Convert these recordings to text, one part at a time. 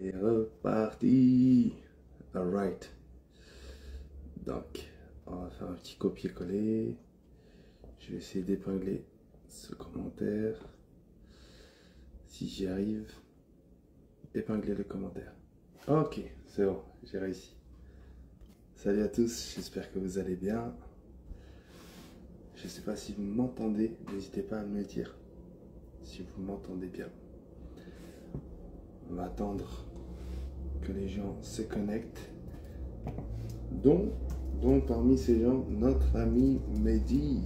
Et reparti. Alright. Donc, on va faire un petit copier-coller. Je vais essayer d'épingler ce commentaire. Si j'y arrive, épingler le commentaire. Ok, c'est bon, j'ai réussi. Salut à tous, j'espère que vous allez bien. Je ne sais pas si vous m'entendez, n'hésitez pas à me le dire. Si vous m'entendez bien. On va attendre que les gens se connectent. Dont, dont parmi ces gens, notre ami Mehdi.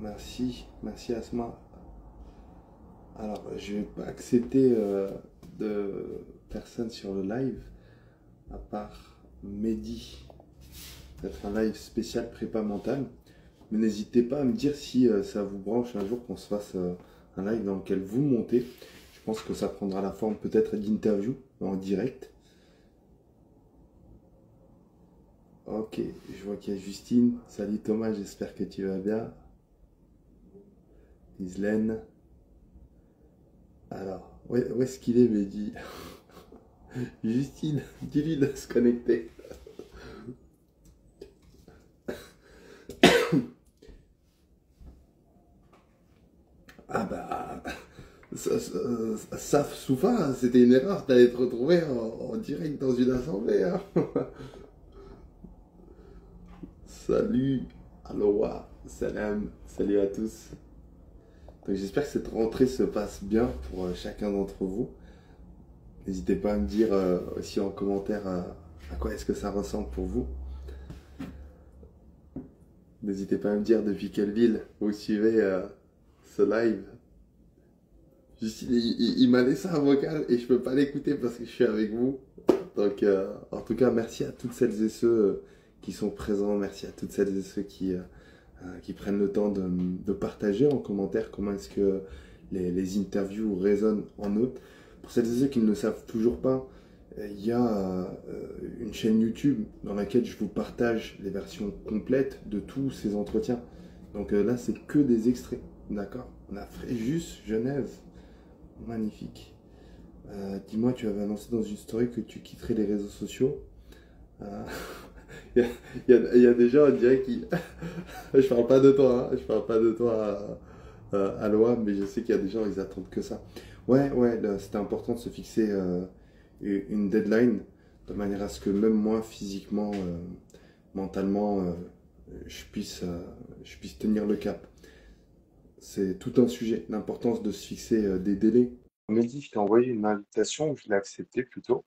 Merci Asma. Alors, je vais pas accepter de personnes sur le live, à part Mehdi. Peut-être un live spécial prépa mentale. Mais n'hésitez pas à me dire si ça vous branche un jour qu'on se fasse un live dans lequel vous montez. Je pense que ça prendra la forme peut-être d'interview en direct. Ok, je vois qu'il y a Justine. Salut Thomas, j'espère que tu vas bien. Islaine. Alors, où est-ce qu'il est, Mehdi? Justine, dis-lui de se connecter. Ah bah, Saf Soufa, c'était une erreur d'aller te retrouver en direct dans une assemblée. Hein. Salut, aloha, salam, salut à tous. Donc j'espère que cette rentrée se passe bien pour chacun d'entre vous. N'hésitez pas à me dire aussi en commentaire à quoi est-ce que ça ressemble pour vous. N'hésitez pas à me dire depuis quelle ville vous suivez ce live. Justine, il m'a laissé un vocal et je peux pas l'écouter parce que je suis avec vous. Donc, en tout cas, merci à toutes celles et ceux qui sont présents. Merci à toutes celles et ceux qui prennent le temps de partager en commentaire comment est-ce que les interviews résonnent en eux. Pour celles et ceux qui ne le savent toujours pas, il y a une chaîne YouTube dans laquelle je vous partage les versions complètes de tous ces entretiens. Donc là, c'est que des extraits. D'accord? On a Fréjus, Genève. Magnifique. Dis-moi, tu avais annoncé dans une story que tu quitterais les réseaux sociaux. Euh, il y a des gens, on dirait qui. Je parle pas de toi, hein, je parle pas de toi à Loa, mais je sais qu'il y a des gens, ils attendent que ça. Ouais, c'était important de se fixer une deadline de manière à ce que même moi, physiquement, mentalement, je puisse tenir le cap. C'est tout un sujet, l'importance de se fixer des délais. Mehdi, je t'ai envoyé une invitation, je l'ai acceptée plutôt.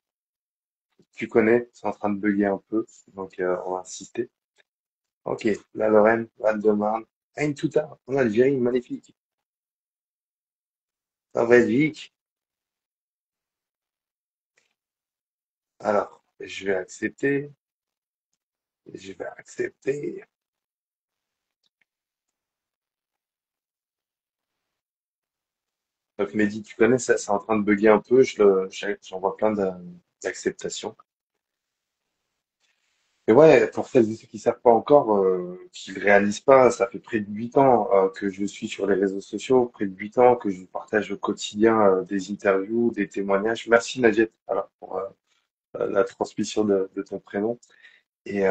Tu connais, c'est en train de bugger un peu, donc on va insister. Ok, la Lorraine, Val-de-Marne, Ain Touta, en Algérie, magnifique. En Belgique, alors, je vais accepter. Donc Mehdi, tu connais, ça, c'est en train de bugger un peu, j'envoie plein d'acceptations. Et ouais, pour celles et ceux qui savent pas encore, qui le réalisent pas, ça fait près de 8 ans que je suis sur les réseaux sociaux, près de 8 ans que je partage au quotidien des interviews, des témoignages. Merci Najat, alors, pour la transmission de ton prénom. Et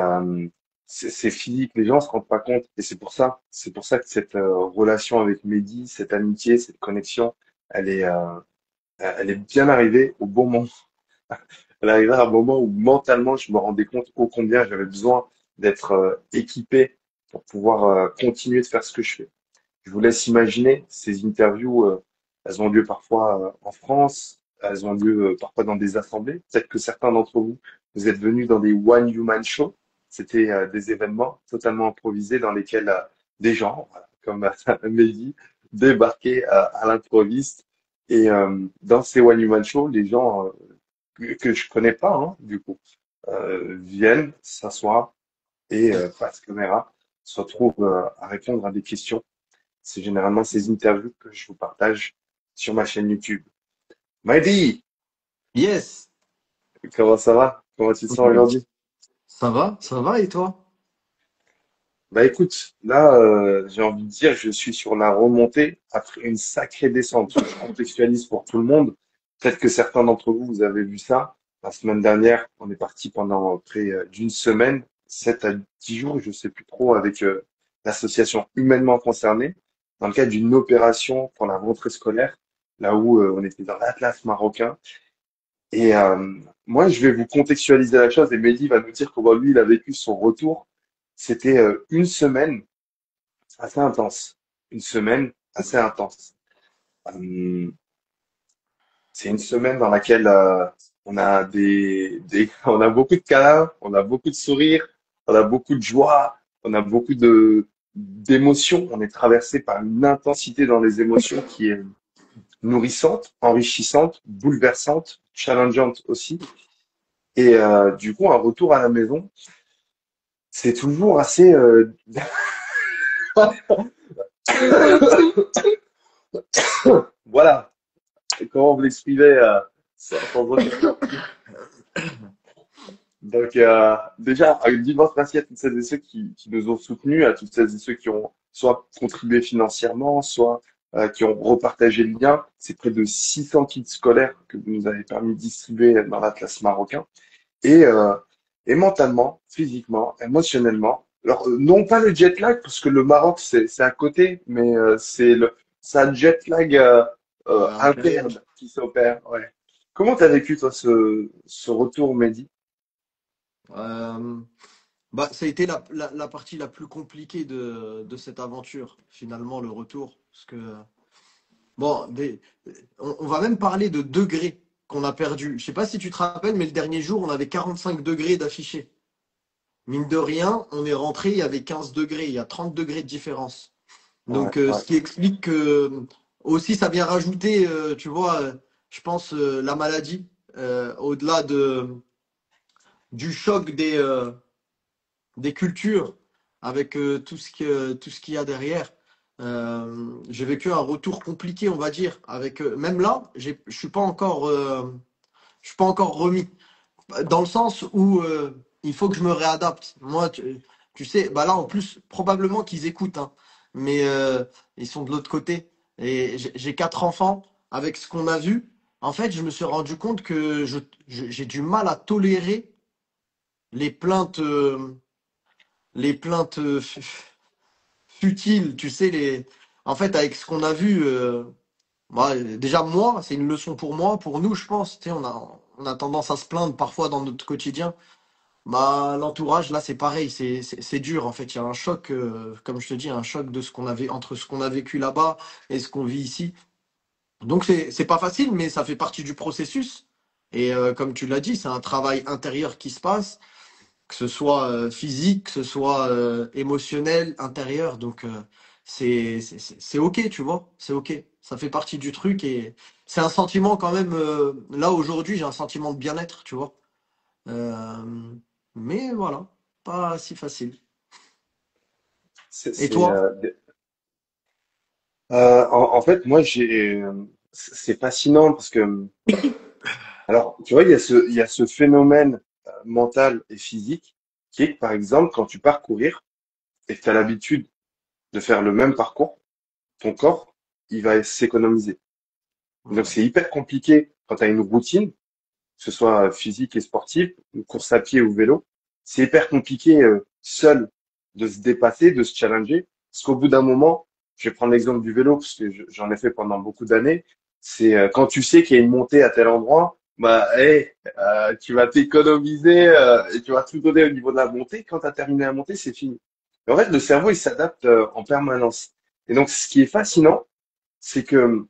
c'est physique, les gens se rendent pas compte. Et c'est pour ça que cette relation avec Mehdi, cette amitié, cette connexion, elle est, euh, elle est bien arrivée au bon moment. Elle est arrivée à un moment où mentalement, je me rendais compte ô combien j'avais besoin d'être équipé pour pouvoir continuer de faire ce que je fais. Je vous laisse imaginer ces interviews, elles ont lieu parfois en France, elles ont lieu parfois dans des assemblées. Peut-être que certains d'entre vous, vous êtes venus dans des One Human Show. C'était des événements totalement improvisés dans lesquels des gens, voilà, comme Mehdi, débarquaient à l'improviste. Et dans ces One Human Show, les gens que je connais pas, hein, du coup, viennent s'asseoir et face caméra se retrouvent à répondre à des questions. C'est généralement ces interviews que je vous partage sur ma chaîne YouTube. Mehdi, Yes, comment ça va? Comment tu te sens oui, aujourd'hui? ça va et toi? Bah écoute, là, j'ai envie de dire, je suis sur la remontée après une sacrée descente. Je contextualise pour tout le monde. Peut-être que certains d'entre vous, vous avez vu ça. La semaine dernière, on est parti pendant près d'une semaine, 7 à 10 jours, je sais plus trop, avec l'association Humainement Concernée, dans le cadre d'une opération pour la rentrée scolaire, là où on était dans l'Atlas marocain. Et moi, je vais vous contextualiser la chose et Mehdi va nous dire comment lui, il a vécu son retour. C'était une semaine assez intense. Une semaine assez intense. Euh, c'est une semaine dans laquelle on a on a beaucoup de câlins, on a beaucoup de sourires, on a beaucoup de joie, on a beaucoup d'émotions. On est traversé par une intensité dans les émotions qui est nourrissante, enrichissante, bouleversante, challengeante aussi. Et du coup, un retour à la maison, c'est toujours assez voilà. Comment vous l'exprimez sans aucun. Donc, déjà, un immense merci à toutes celles et ceux qui nous ont soutenus, à toutes celles et ceux qui ont soit contribué financièrement, soit qui ont repartagé le lien. C'est près de 600 kits scolaires que vous nous avez permis de distribuer dans l'Atlas marocain. Et, euh, et mentalement, physiquement, émotionnellement. Alors, non pas le jet lag, parce que le Maroc, c'est à côté, mais c'est un jet lag Intérieur. interne qui s'opère. Ouais. Comment t'as vécu, toi, ce retour, Mehdi? Euh, Bah, ça a été la partie la plus compliquée de cette aventure, finalement, le retour. Parce que, bon, on va même parler de degrés qu'on a perdus. Je sais pas si tu te rappelles, mais le dernier jour, on avait 45 degrés d'affichés. Mine de rien, on est rentré, il y avait 15 degrés, il y a 30 degrés de différence. Ouais, Donc, ouais, ce qui explique que aussi, ça vient rajouter, tu vois, je pense, la maladie, au-delà du choc des cultures, avec tout ce qu'il y a derrière. J'ai vécu un retour compliqué, on va dire. Avec, même là, je suis pas encore remis. Dans le sens où il faut que je me réadapte. Moi, tu sais, bah là en plus, probablement qu'ils écoutent, hein, mais ils sont de l'autre côté. Et j'ai quatre enfants. Avec ce qu'on a vu, en fait, je me suis rendu compte que j'ai du mal à tolérer les plaintes, futiles. Tu sais, en fait, avec ce qu'on a vu, déjà moi, c'est une leçon pour moi, pour nous, je pense. Tu sais, on a tendance à se plaindre parfois dans notre quotidien. Bah, l'entourage, là, c'est pareil, c'est dur en fait. Il y a un choc, comme je te dis, un choc de ce qu'on avait entre ce qu'on a vécu là-bas et ce qu'on vit ici. Donc c'est pas facile, mais ça fait partie du processus. Et comme tu l'as dit, c'est un travail intérieur qui se passe, que ce soit physique, que ce soit émotionnel, intérieur. Donc c'est ok, tu vois, c'est ok. Ça fait partie du truc et c'est un sentiment quand même. Là aujourd'hui, j'ai un sentiment de bien-être, tu vois. Euh, mais voilà, pas si facile. c'est, Et c'est, toi? euh, en fait, moi, c'est fascinant parce que, alors, tu vois, il y a ce phénomène mental et physique qui est que, par exemple, quand tu pars courir et que tu as l'habitude de faire le même parcours, ton corps, il va s'économiser. Donc, Ouais. c'est hyper compliqué quand tu as une routine, que ce soit physique et sportive, une course à pied ou vélo. C'est hyper compliqué seul de se dépasser, de se challenger, parce qu'au bout d'un moment, je vais prendre l'exemple du vélo, parce que j'en ai fait pendant beaucoup d'années, c'est quand tu sais qu'il y a une montée à tel endroit, bah, tu vas t'économiser et tu vas tout donner au niveau de la montée. Quand tu as terminé la montée, c'est fini. Et en fait, le cerveau, il s'adapte en permanence. Et donc, ce qui est fascinant, c'est que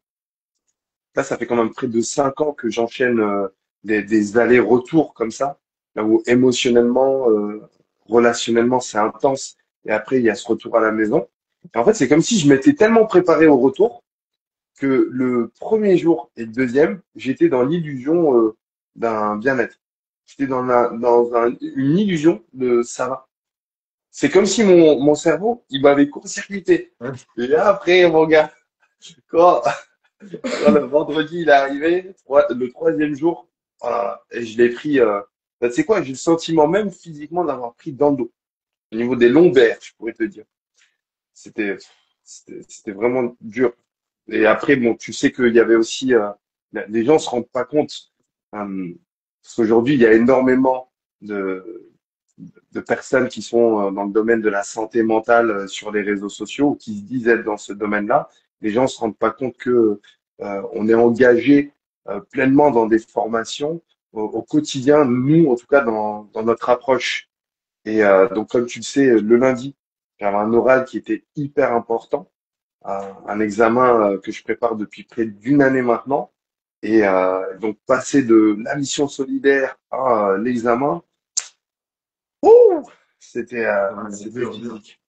là, ça fait quand même près de 5 ans que j'enchaîne des allers-retours comme ça, là où émotionnellement, relationnellement, c'est intense. Et après, il y a ce retour à la maison. Et en fait, c'est comme si je m'étais tellement préparé au retour que le premier jour et le deuxième, j'étais dans l'illusion d'un bien-être. J'étais une illusion de ça va. C'est comme si mon cerveau, il m'avait court-circuité. Ouais. Et là, après, mon gars, quand, quand le vendredi il est arrivé, le troisième jour, oh là là, et je l'ai pris. Bah, tu sais quoi, j'ai le sentiment même physiquement d'avoir pris dans le dos, au niveau des lombaires, je pourrais te dire. C'était, c'était vraiment dur. Et après, bon, tu sais qu'il y avait aussi Les gens se rendent pas compte. Parce qu'aujourd'hui, il y a énormément de, de personnes qui sont dans le domaine de la santé mentale sur les réseaux sociaux, ou qui se disent être dans ce domaine-là. Les gens se rendent pas compte que on est engagé pleinement dans des formations au quotidien, nous, en tout cas, dans notre approche. Et donc, comme tu le sais, le lundi, j'avais un oral qui était hyper important, un examen que je prépare depuis près d'une année maintenant. Et donc, passer de la mission solidaire à l'examen, ouh, Ouais, c'était dur, dur. physique.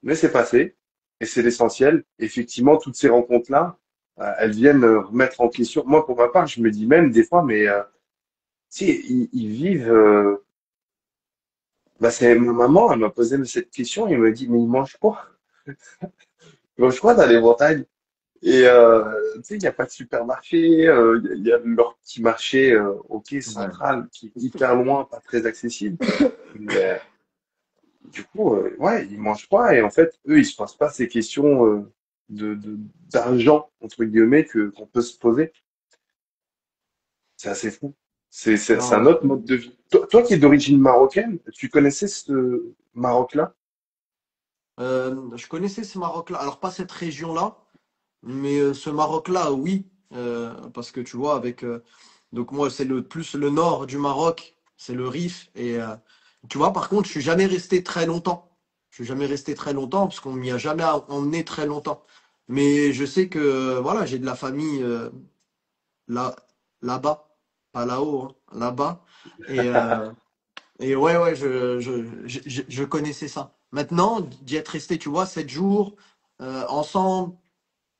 Mais c'est passé, et c'est l'essentiel. Effectivement, toutes ces rencontres-là, elles viennent remettre en question. Moi, pour ma part, je me dis même des fois, mais tu sais, ils vivent. Bah, c'est ma maman, elle m'a posé cette question, et elle me dit, mais ils mangent quoi? Ils mangent quoi dans les montagnes? Et tu sais, il n'y a pas de supermarché, il y a leur petit marché, ok, Ouais. central, qui est hyper loin, pas très accessible. Mais du coup, ouais, ils mangent pas, et en fait, eux, ils se posent pas ces questions d'argent, entre guillemets, qu'on peut se poser. C'est assez fou. C'est un Non, autre mode de vie. Toi qui es d'origine marocaine, tu connaissais ce Maroc-là? je connaissais ce Maroc-là. Alors, pas cette région-là, mais ce Maroc-là, oui. Parce que tu vois, donc moi, c'est le plus le nord du Maroc, c'est le Rif. Et tu vois, par contre, je suis jamais resté très longtemps. Je suis jamais resté très longtemps parce qu'on m'y a jamais emmené très longtemps. Mais je sais que voilà, j'ai de la famille là, là-bas, pas là-haut, hein, là-bas. Et, euh, et ouais, ouais, je connaissais ça. Maintenant, d'y être resté, tu vois, 7 jours ensemble,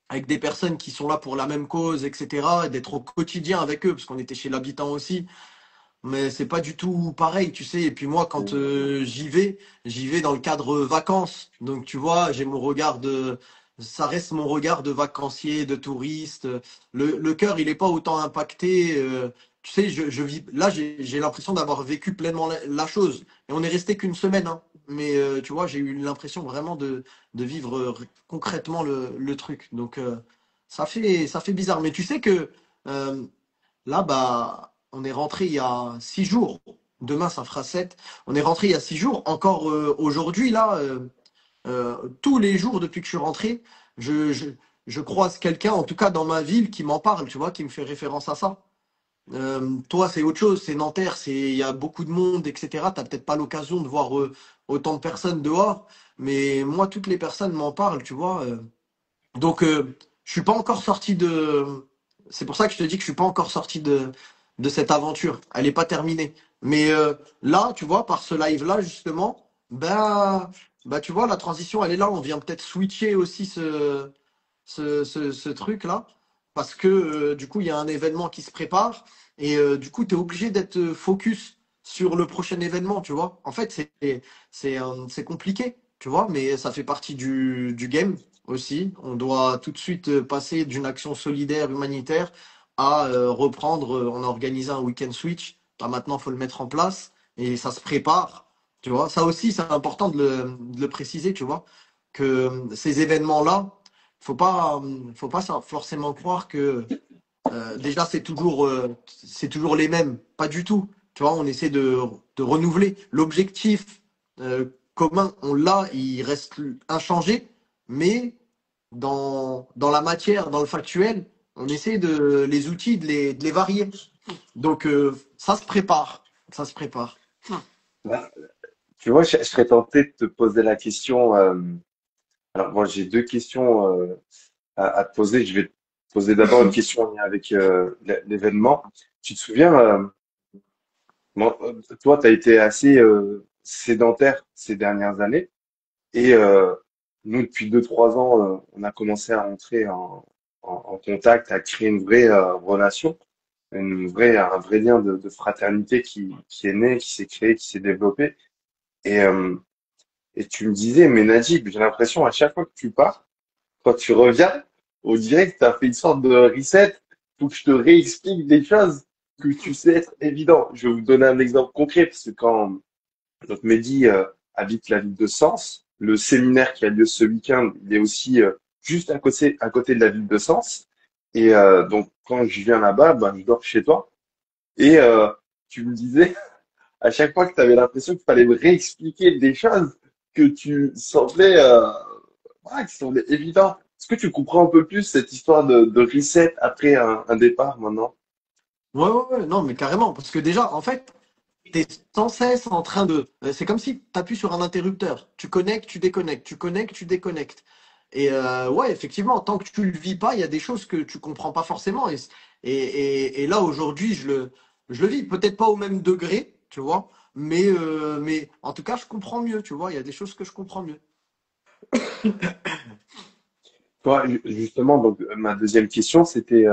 avec des personnes qui sont là pour la même cause, etc., et d'être au quotidien avec eux, parce qu'on était chez l'habitant aussi, mais c'est pas du tout pareil, tu sais. Et puis moi, quand j'y vais dans le cadre vacances. Donc tu vois, ça reste mon regard de vacancier, de touriste. Le cœur, il est pas autant impacté. Tu sais, je vis là, j'ai l'impression d'avoir vécu pleinement la chose. Et on est resté qu'une semaine, hein. Mais tu vois, j'ai eu l'impression vraiment de vivre concrètement le truc. Donc ça fait bizarre. Mais tu sais que euh, là, bah, on est rentré il y a 6 jours. Demain, ça fera 7. On est rentré il y a 6 jours. Encore aujourd'hui, là, tous les jours depuis que je suis rentré, je, je, je croise quelqu'un, en tout cas dans ma ville, qui m'en parle, tu vois, qui me fait référence à ça. Toi, c'est autre chose, c'est Nanterre, il y a beaucoup de monde, etc. T'as peut-être pas l'occasion de voir autant de personnes dehors, mais moi, toutes les personnes m'en parlent, tu vois. Donc, je suis pas encore sorti de. C'est pour ça que je te dis que je suis pas encore sorti de cette aventure. Elle est pas terminée. Mais là, tu vois, par ce live-là, justement, bah, tu vois, la transition, elle est là. On vient peut-être switcher aussi ce truc-là. Parce que du coup, il y a un événement qui se prépare. Et du coup, tu es obligé d'être focus sur le prochain événement, tu vois. En fait, c'est compliqué, tu vois, mais ça fait partie du game aussi. On doit tout de suite passer d'une action solidaire humanitaire à reprendre. On a organisé un week-end switch. Bah, maintenant, il faut le mettre en place et ça se prépare. Tu vois, ça aussi, c'est important de le préciser, tu vois, que ces événements-là, faut pas forcément croire que déjà c'est toujours les mêmes. Pas du tout. Tu vois, on essaie de renouveler. L'objectif commun, on l'a, il reste inchangé, mais dans la matière, dans le factuel, on essaie les outils, de les varier. Donc, ça se prépare. Ça se prépare. Bah, tu vois, je serais tenté de te poser la question. Alors, moi, j'ai deux questions à te poser. Je vais te poser d'abord une question en lien avec l'événement. Tu te souviens, bon, toi, tu as été assez sédentaire ces dernières années. Et nous, depuis 2, 3 ans, on a commencé à rentrer en contact, à créer une vraie relation, un vrai lien de fraternité qui est né, qui s'est créé, qui s'est développé. Et, euh, et tu me disais, mais Najib, j'ai l'impression à chaque fois que tu pars, quand tu reviens, on dirait que tu as fait une sorte de reset. Faut que je te réexplique des choses que tu sais être évident. Je vais vous donner un exemple concret, parce que quand donc Mehdi habite la ville de Sens, le séminaire qui a lieu ce week-end, il est aussi juste à côté de la ville de Sens. Et donc, quand je viens là-bas, ben, je dors chez toi. Et tu me disais à chaque fois que tu avais l'impression qu'il fallait me réexpliquer des choses que tu semblais, voilà, qui semblaient évidentes. Est-ce que tu comprends un peu plus cette histoire de reset après un départ maintenant? Ouais, ouais, ouais, non, mais carrément. Parce que déjà, en fait, tu es sans cesse en train de. C'est comme si tu appuies sur un interrupteur. Tu connectes, tu déconnectes, tu connectes, tu déconnectes. Et ouais, effectivement, tant que tu le vis pas, il y a des choses que tu comprends pas forcément. Et là, aujourd'hui, je le vis. Peut-être pas au même degré, tu vois. Mais en tout cas, je comprends mieux, tu vois. Il y a des choses que je comprends mieux. Toi, justement, donc ma deuxième question, c'était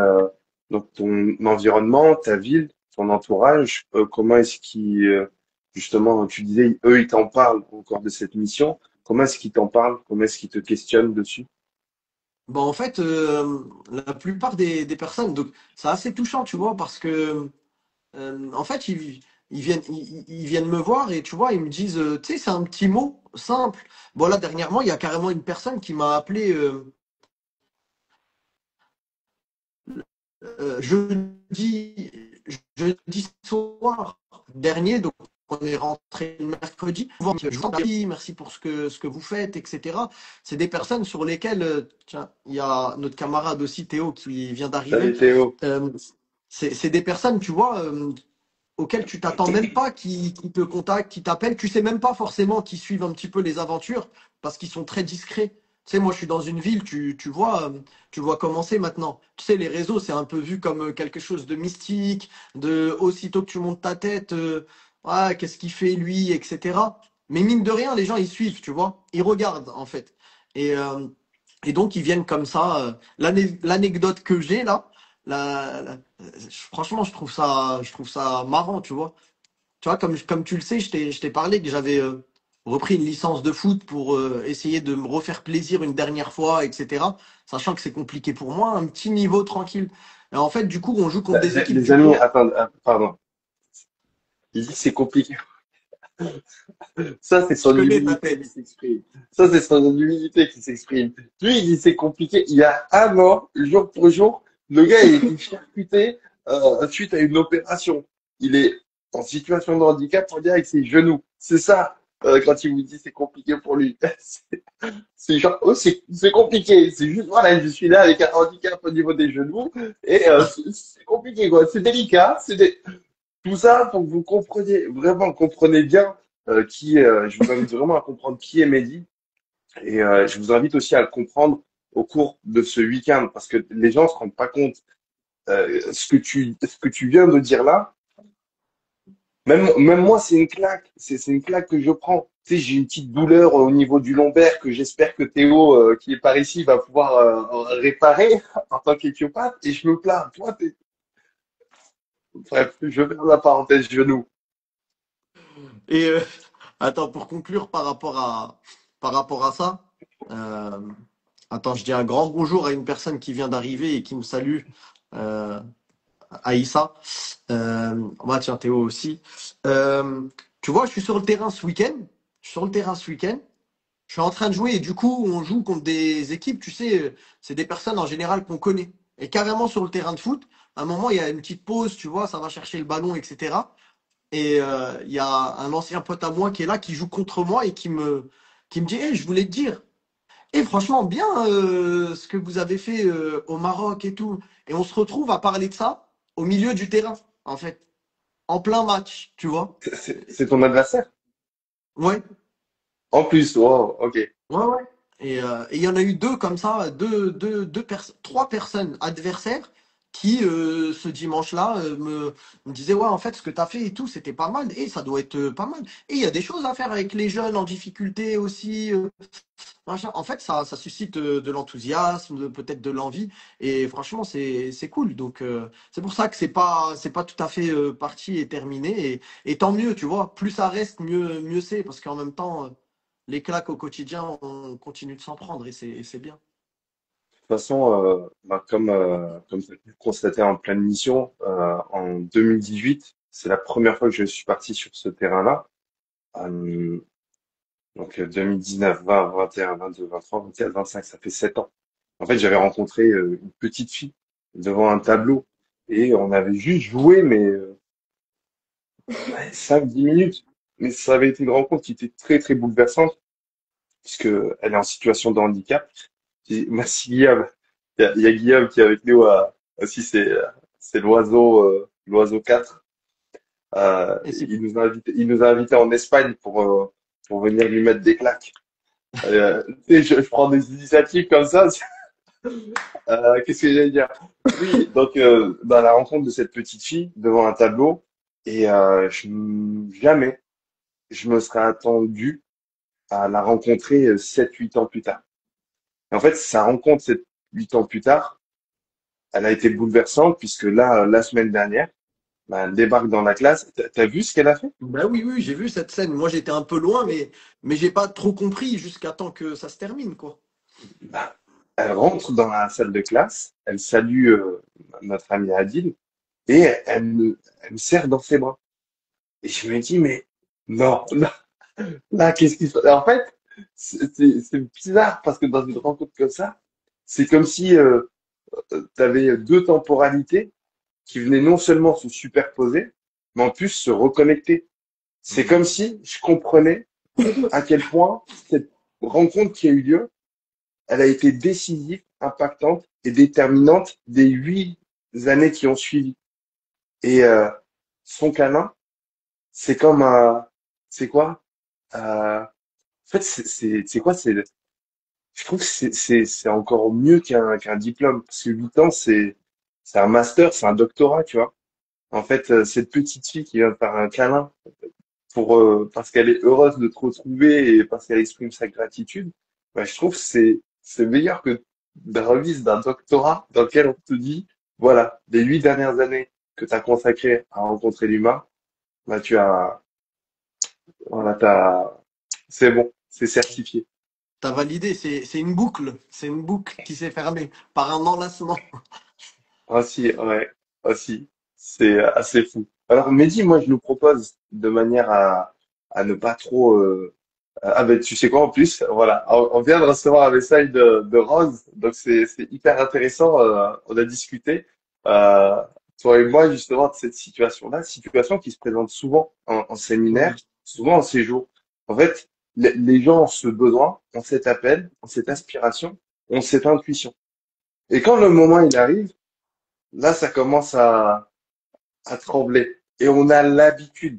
donc ton environnement, ta ville, ton entourage, comment est-ce qu'ils, justement, tu disais, eux, ils t'en parlent encore de cette mission. Comment est-ce qu'ils t'en parlent? Comment est-ce qu'ils te questionnent dessus? Bon, en fait, la plupart des personnes, donc c'est assez touchant, tu vois, parce que en fait, ils viennent me voir et tu vois, ils me disent, tu sais, c'est un petit mot simple. Bon, là, dernièrement, il y a carrément une personne qui m'a appelé jeudi, jeudi soir dernier, donc on est rentré le mercredi. Je vous remercie, merci pour ce que vous faites, etc. C'est des personnes sur lesquelles, tiens, il y a notre camarade aussi, Théo, qui vient d'arriver. Salut Théo. Euh, c'est des personnes, tu vois, auxquels tu t'attends même pas qui te contactent, qui t'appellent. Tu sais même pas forcément qui suivent un petit peu les aventures parce qu'ils sont très discrets. Tu sais, moi, je suis dans une ville, tu vois comment c'est maintenant. Tu sais, les réseaux, c'est un peu vu comme quelque chose de mystique, de aussitôt que tu montes ta tête, ouais, qu'est-ce qu'il fait lui, etc. Mais mine de rien, les gens, ils suivent, tu vois. Ils regardent, en fait. Et, euh, et donc, ils viennent comme ça. L'anecdote que j'ai là, franchement, je trouve ça marrant, tu vois. Tu vois, comme tu le sais, je t'ai parlé que j'avais repris une licence de foot pour essayer de me refaire plaisir une dernière fois, etc. Sachant que c'est compliqué pour moi, un petit niveau tranquille. Et en fait, du coup, on joue contre des équipes Les du amis, pro. attends, pardon. Il dit que c'est compliqué. Ça, c'est Je son connais ta humilité qui tête. s'exprime. Ça, c'est son humilité qui s'exprime. Lui, il dit c'est compliqué. Il y a un an, jour pour jour, le gars, il a été charcuté suite à une opération. Il est en situation de handicap, on dirait, avec ses genoux. C'est ça, quand il vous dit c'est compliqué pour lui. C'est genre, oh, c'est compliqué. C'est juste, voilà, je suis là avec un handicap au niveau des genoux et c'est compliqué, quoi. C'est délicat. Tout ça pour que vous compreniez, vraiment, comprenez bien je vous invite vraiment à comprendre qui est Mehdi et je vous invite aussi à le comprendre au cours de ce week-end parce que les gens se rendent pas compte ce que tu viens de dire là. Même moi, c'est une claque. C'est une claque que je prends. Tu sais, j'ai une petite douleur au niveau du lombaire que j'espère que Théo, qui est par ici, va pouvoir réparer en tant qu'éthiopathe. Et je me plains. Toi, bref, je ferme la parenthèse genou. Et attends, pour conclure par rapport à ça, euh, attends, je dis un grand bonjour à une personne qui vient d'arriver et qui me salue. Euh, Aïssa. Bah, tiens, Théo aussi. Euh, tu vois, je suis sur le terrain ce week-end. Je suis sur le terrain ce week-end. Je suis en train de jouer et du coup, on joue contre des équipes, tu sais, c'est des personnes en général qu'on connaît. Et carrément sur le terrain de foot, à un moment, il y a une petite pause, tu vois, ça va chercher le ballon, etc. Et il y a un ancien pote à moi qui est là, qui joue contre moi et qui me dit, hey, je voulais te dire, et franchement, bien ce que vous avez fait au Maroc et tout. Et on se retrouve à parler de ça au milieu du terrain, en fait, en plein match, tu vois. C'est ton adversaire? Ouais, En plus, wow, ok. ouais, ouais. Et il y en a eu deux comme ça, trois personnes adversaires qui, ce dimanche-là, me disaient, ouais, en fait, ce que tu as fait et tout, c'était pas mal. Et ça doit être pas mal. Et il y a des choses à faire avec les jeunes en difficulté aussi. Machin. En fait, ça suscite de l'enthousiasme, peut-être de l'envie, et franchement, c'est cool. Donc, c'est pour ça que c'est pas tout à fait parti et terminé. Et tant mieux, tu vois. Plus ça reste, mieux c'est, parce qu'en même temps, les claques au quotidien, on continue de s'en prendre, et c'est bien. De toute façon, bah, comme tu as pu le constater en pleine mission, en 2018, c'est la première fois que je suis parti sur ce terrain-là. Euh, donc 2019, 20, 21, 22, 23, 24, 25, ça fait 7 ans. En fait, j'avais rencontré une petite fille devant un tableau. Et on avait juste joué, mais 5-10 minutes. Mais ça avait été une rencontre qui était très, très bouleversante, puisque elle est en situation de handicap. Merci Guillaume. Il y a Guillaume qui est avec nous aussi, c'est l'oiseau 4. Et c'est Il nous a invités en Espagne pour venir lui mettre des claques. Tu sais, je prends des initiatives comme ça. Qu'est-ce que j'allais dire? Oui, donc dans la rencontre de cette petite fille devant un tableau, et jamais je me serais attendu à la rencontrer 7-8 ans plus tard. Et en fait, sa rencontre 7-8 ans plus tard, elle a été bouleversante puisque là, la semaine dernière, bah, elle débarque dans la classe. T'as vu ce qu'elle a fait? bah oui, oui, j'ai vu cette scène. Moi, j'étais un peu loin, mais j'ai pas trop compris jusqu'à temps que ça se termine, quoi. Bah, elle rentre dans la salle de classe, elle salue notre ami Adil et elle me serre dans ses bras. Et je me dis, mais non, là, qu'est-ce qui se passe? En fait, c'est bizarre parce que dans une rencontre comme ça, c'est comme si tu avais deux temporalités qui venaient non seulement se superposer, mais en plus se reconnecter. C'est comme Hmm. si je comprenais à quel point cette rencontre qui a eu lieu, elle a été décisive, impactante et déterminante des 8 années qui ont suivi. Et son câlin, c'est comme un, c'est quoi? En fait, c'est quoi? Je trouve que c'est encore mieux qu'un diplôme parce que 8 ans, c'est un master, c'est un doctorat, tu vois. En fait, cette petite fille qui vient de faire un câlin parce qu'elle est heureuse de te retrouver et parce qu'elle exprime sa gratitude, bah, je trouve que c'est meilleur que de la remise d'un doctorat dans lequel on te dit, voilà, les 8 dernières années que tu as consacrées à rencontrer l'humain, bah, voilà, c'est bon, c'est certifié. T'as validé, c'est une boucle. C'est une boucle qui s'est fermée par un enlacement. Aussi, ouais, aussi, c'est assez fou. Alors, Mehdi, moi, je nous propose de manière à ne pas trop. Ah ben, tu sais quoi en plus? Voilà, on vient de recevoir un message de Rose, donc c'est hyper intéressant. On a discuté, euh, toi et moi, justement, de cette situation-là, situation qui se présente souvent en séminaire, Hmm. souvent en séjour. En fait, les gens ont ce besoin, ont cet appel, ont cette aspiration, ont cette intuition. Et quand le moment il arrive, là, ça commence à trembler. Et on a l'habitude,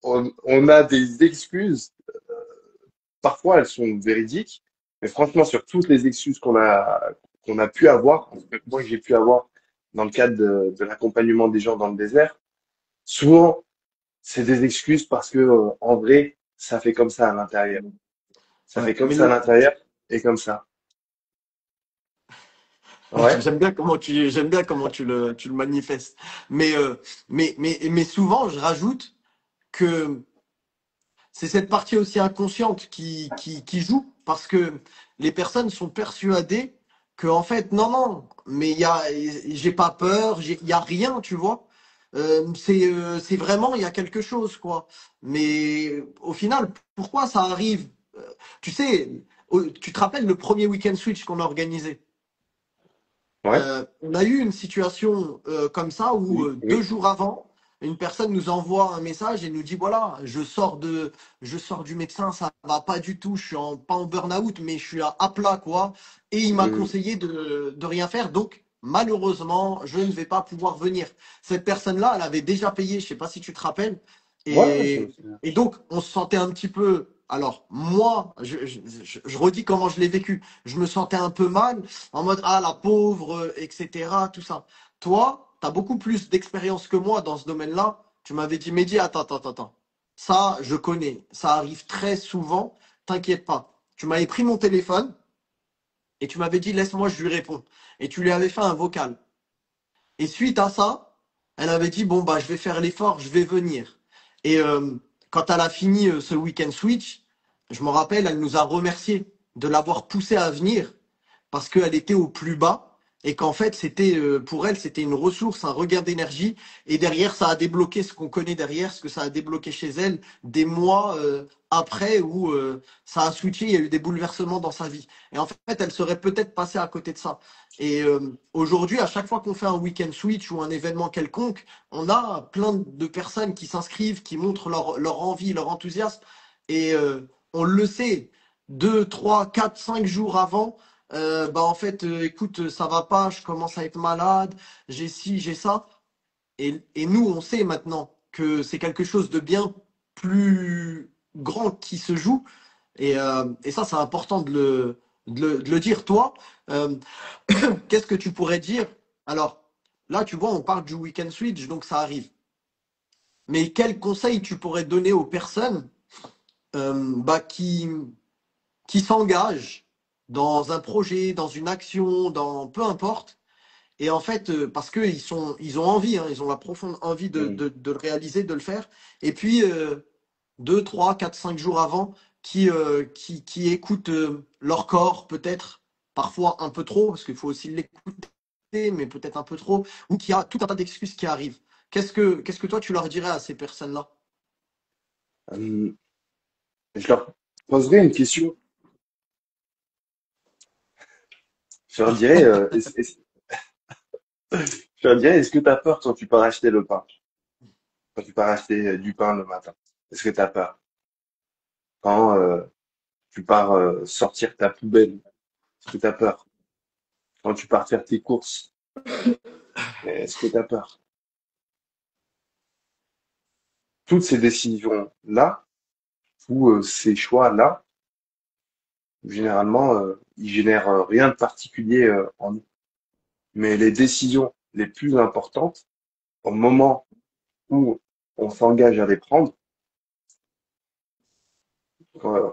on a des excuses. Parfois, elles sont véridiques, mais franchement, sur toutes les excuses qu'on a pu avoir, en tout cas, moi que j'ai pu avoir dans le cadre de l'accompagnement des gens dans le désert, souvent, c'est des excuses parce que, en vrai, ça fait comme ça à l'intérieur. Ça Ouais, fait comme ça à l'intérieur et comme ça. Ouais, j'aime bien comment tu le manifestes. Mais, mais souvent, je rajoute que c'est cette partie aussi inconsciente qui joue parce que les personnes sont persuadées que en fait non non mais j'ai pas peur il y a rien tu vois. C'est vraiment il y a quelque chose quoi, mais au final pourquoi ça arrive. Tu sais, tu te rappelles le premier week-end switch qu'on a organisé. ouais, On a eu une situation comme ça où oui, 2 jours avant, une personne nous envoie un message et nous dit voilà, je sors du médecin, ça va pas du tout, je suis pas en burn-out, mais je suis à plat quoi. Et il m'a oui. conseillé de rien faire, donc malheureusement, je ne vais pas pouvoir venir. Cette personne-là, elle avait déjà payé, je sais pas si tu te rappelles, Ouais, je me et, souviens. et donc on se sentait un petit peu. Alors moi, je redis comment je l'ai vécu. Je me sentais un peu mal en mode ah la pauvre, etc. Tout ça. Toi, tu as beaucoup plus d'expérience que moi dans ce domaine-là. Tu m'avais dit, Mehdi, attends, attends, attends, attends. Ça, je connais. Ça arrive très souvent. T'inquiète pas. Tu m'avais pris mon téléphone et tu m'avais dit, laisse-moi, je lui réponds. Et tu lui avais fait un vocal. Et suite à ça, elle avait dit, bon, bah, je vais faire l'effort, je vais venir. Et quand elle a fini ce week-end switch, je me rappelle, elle nous a remercié de l'avoir poussé à venir parce qu'elle était au plus bas et qu'en fait, c'était pour elle, c'était une ressource, un regain d'énergie. Et derrière, ça a débloqué ce qu'on connaît derrière, ce que ça a débloqué chez elle des mois après où ça a switché, il y a eu des bouleversements dans sa vie. Et en fait, elle serait peut-être passée à côté de ça. Et aujourd'hui, à chaque fois qu'on fait un week-end switch ou un événement quelconque, on a plein de personnes qui s'inscrivent, qui montrent leur envie, leur enthousiasme. Et on le sait, 2, 3, 4, 5 jours avant, bah en fait, écoute, ça va pas, je commence à être malade, j'ai ci, j'ai ça. Et nous, on sait maintenant que c'est quelque chose de bien plus grand qui se joue. Et ça, c'est important de le dire. Toi, euh, qu'est-ce que tu pourrais dire? Alors, là, tu vois, on parle du week-end switch, donc ça arrive. Mais quel conseil tu pourrais donner aux personnes bah, qui s'engagent dans un projet, dans une action, dans peu importe, et en fait, parce ils ont envie, hein, ils ont la profonde envie Mm. de le réaliser, de le faire. Et puis, 2, 3, 4, 5 jours avant, qui écoutent leur corps, peut-être, parfois un peu trop, parce qu'il faut aussi l'écouter, mais peut-être un peu trop, ou qui a tout un tas d'excuses qui arrivent. Qu'est-ce que toi, tu leur dirais à ces personnes-là? Euh, je leur poserai une question. Je leur dirais, je leur dirais, est-ce que tu as peur quand tu pars acheter le pain? Quand tu pars acheter du pain le matin? Est-ce que tu as peur? Quand tu pars sortir ta poubelle? Est-ce que tu as peur? Quand tu pars faire tes courses? Est-ce que tu as peur? Toutes ces décisions-là, ou ces choix-là, généralement, ils génèrent rien de particulier en nous. Mais les décisions les plus importantes, au moment où on s'engage à les prendre,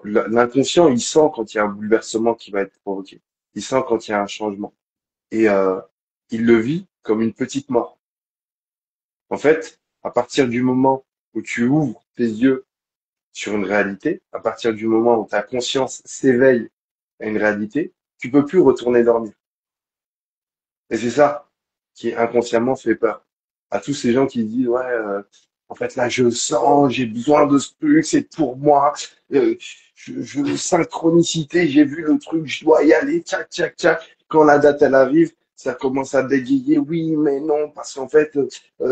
l'inconscient, il sent quand il y a un bouleversement qui va être provoqué. Il sent quand il y a un changement. Et il le vit comme une petite mort. En fait, à partir du moment où tu ouvres tes yeux sur une réalité, à partir du moment où ta conscience s'éveille à une réalité, tu peux plus retourner dormir. Et c'est ça qui inconsciemment fait peur à tous ces gens qui disent ouais, en fait là je sens, j'ai besoin de ce truc, c'est pour moi, euh, synchronicité, j'ai vu le truc, je dois y aller, tchac tchac tchac. Quand la date elle arrive, ça commence à bégayer, oui mais non parce qu'en fait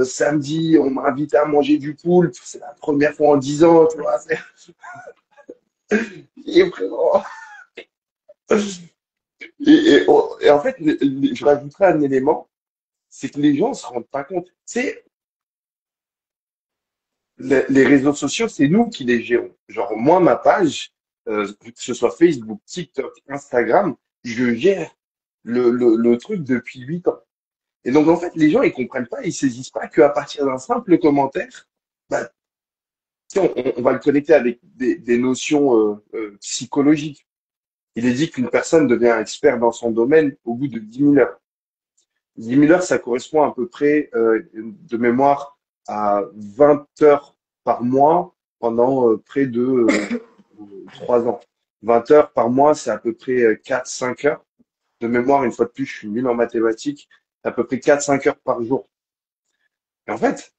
samedi on m'a invité à manger du poulpe, c'est la première fois en 10 ans, tu vois. Et vraiment. Et en fait, je rajouterais un élément, c'est que les gens se rendent pas compte. C'est les réseaux sociaux, c'est nous qui les gérons. Genre, moi, ma page, que ce soit Facebook, TikTok, Instagram, je gère le truc depuis 8 ans. Et donc, en fait, les gens, ils comprennent pas, ils saisissent pas qu'à partir d'un simple commentaire, bah, tu sais, on va le connecter avec des notions psychologiques. Il est dit qu'une personne devient expert dans son domaine au bout de 10 000 heures. 10 000 heures, ça correspond à peu près, de mémoire, à 20 heures par mois pendant près de 3 ans. 20 heures par mois, c'est à peu près 4-5 heures. De mémoire, une fois de plus, je suis nul en mathématiques, à peu près 4-5 heures par jour. Et en fait,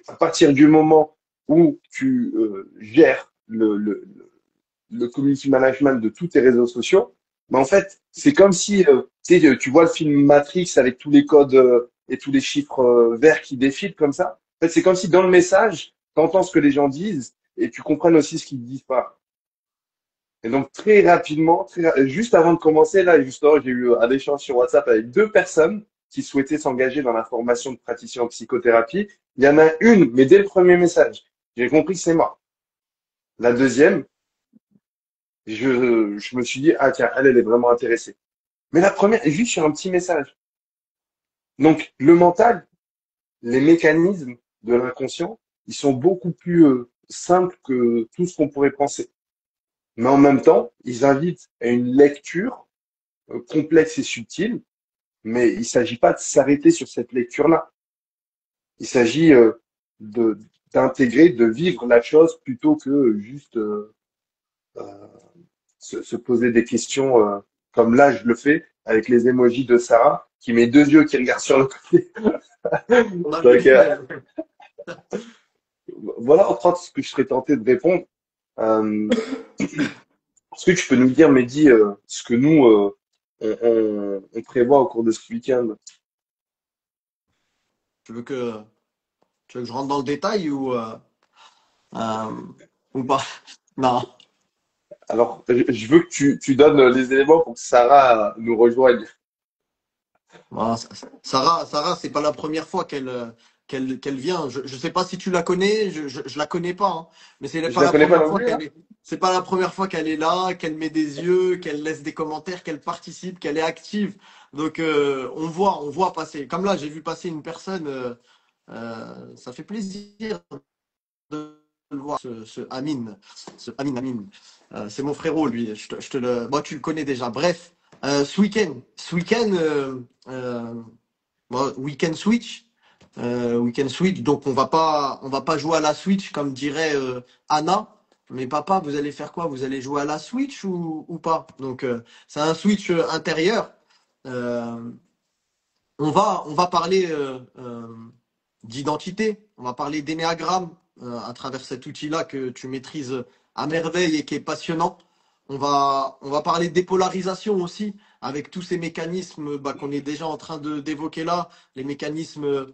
à partir du moment où tu gères le community management de tous tes réseaux sociaux, mais en fait, c'est comme si tu sais, tu vois le film Matrix avec tous les codes et tous les chiffres verts qui défilent comme ça. En fait, c'est comme si dans le message, tu entends ce que les gens disent et tu comprennes aussi ce qu'ils disent pas. Et donc très rapidement, juste avant de commencer, là, justement, j'ai eu un échange sur WhatsApp avec deux personnes qui souhaitaient s'engager dans la formation de praticien en psychothérapie. Il y en a une, mais dès le premier message, j'ai compris que c'est moi. La deuxième, je me suis dit, ah tiens, elle est vraiment intéressée. Mais la première, juste sur un petit message. Donc, le mental, les mécanismes de l'inconscient, ils sont beaucoup plus simples que tout ce qu'on pourrait penser. Mais en même temps, ils invitent à une lecture complexe et subtile, mais il ne s'agit pas de s'arrêter sur cette lecture-là. Il s'agit de d'intégrer, de vivre la chose plutôt que juste euh, se poser des questions comme là je le fais avec les émojis de Sarah. qui met deux yeux qui regardent sur le côté. On a vu Donc, le même. voilà en fait ce que je serais tenté de répondre. Euh, Est-ce que tu peux nous dire, Mehdi, ce que nous, on prévoit au cours de ce week-end? Tu veux que, tu veux que je rentre dans le détail euh, ou pas? Non. Alors, je veux que tu donnes les éléments pour que Sarah nous rejoigne. Voilà, Sarah, c'est pas la première fois qu'elle vient. Je sais pas si tu la connais, je la connais pas, hein, mais Je pas la la connais pas première non fois plus, qu'elle hein? est. C'est pas la première fois qu'elle est là, qu'elle met des yeux, qu'elle laisse des commentaires, qu'elle participe, qu'elle est active. Donc on voit passer. Comme là, j'ai vu passer une personne. Ça fait plaisir de le voir, Amin. C'est mon frérot, lui. Je te le, moi, tu le connais déjà. Bref, ce week-end, bon, week-end Switch. Donc, on va pas jouer à la Switch comme dirait Anna. Mais papa, vous allez faire quoi? Vous allez jouer à la Switch ou pas? Donc, c'est un Switch intérieur. Euh, on va parler d'identité, on va parler d'énéagramme à travers cet outil-là que tu maîtrises à merveille et qui est passionnant. On va parler de dépolarisation aussi, avec tous ces mécanismes qu'on est déjà en train d'évoquer là, les mécanismes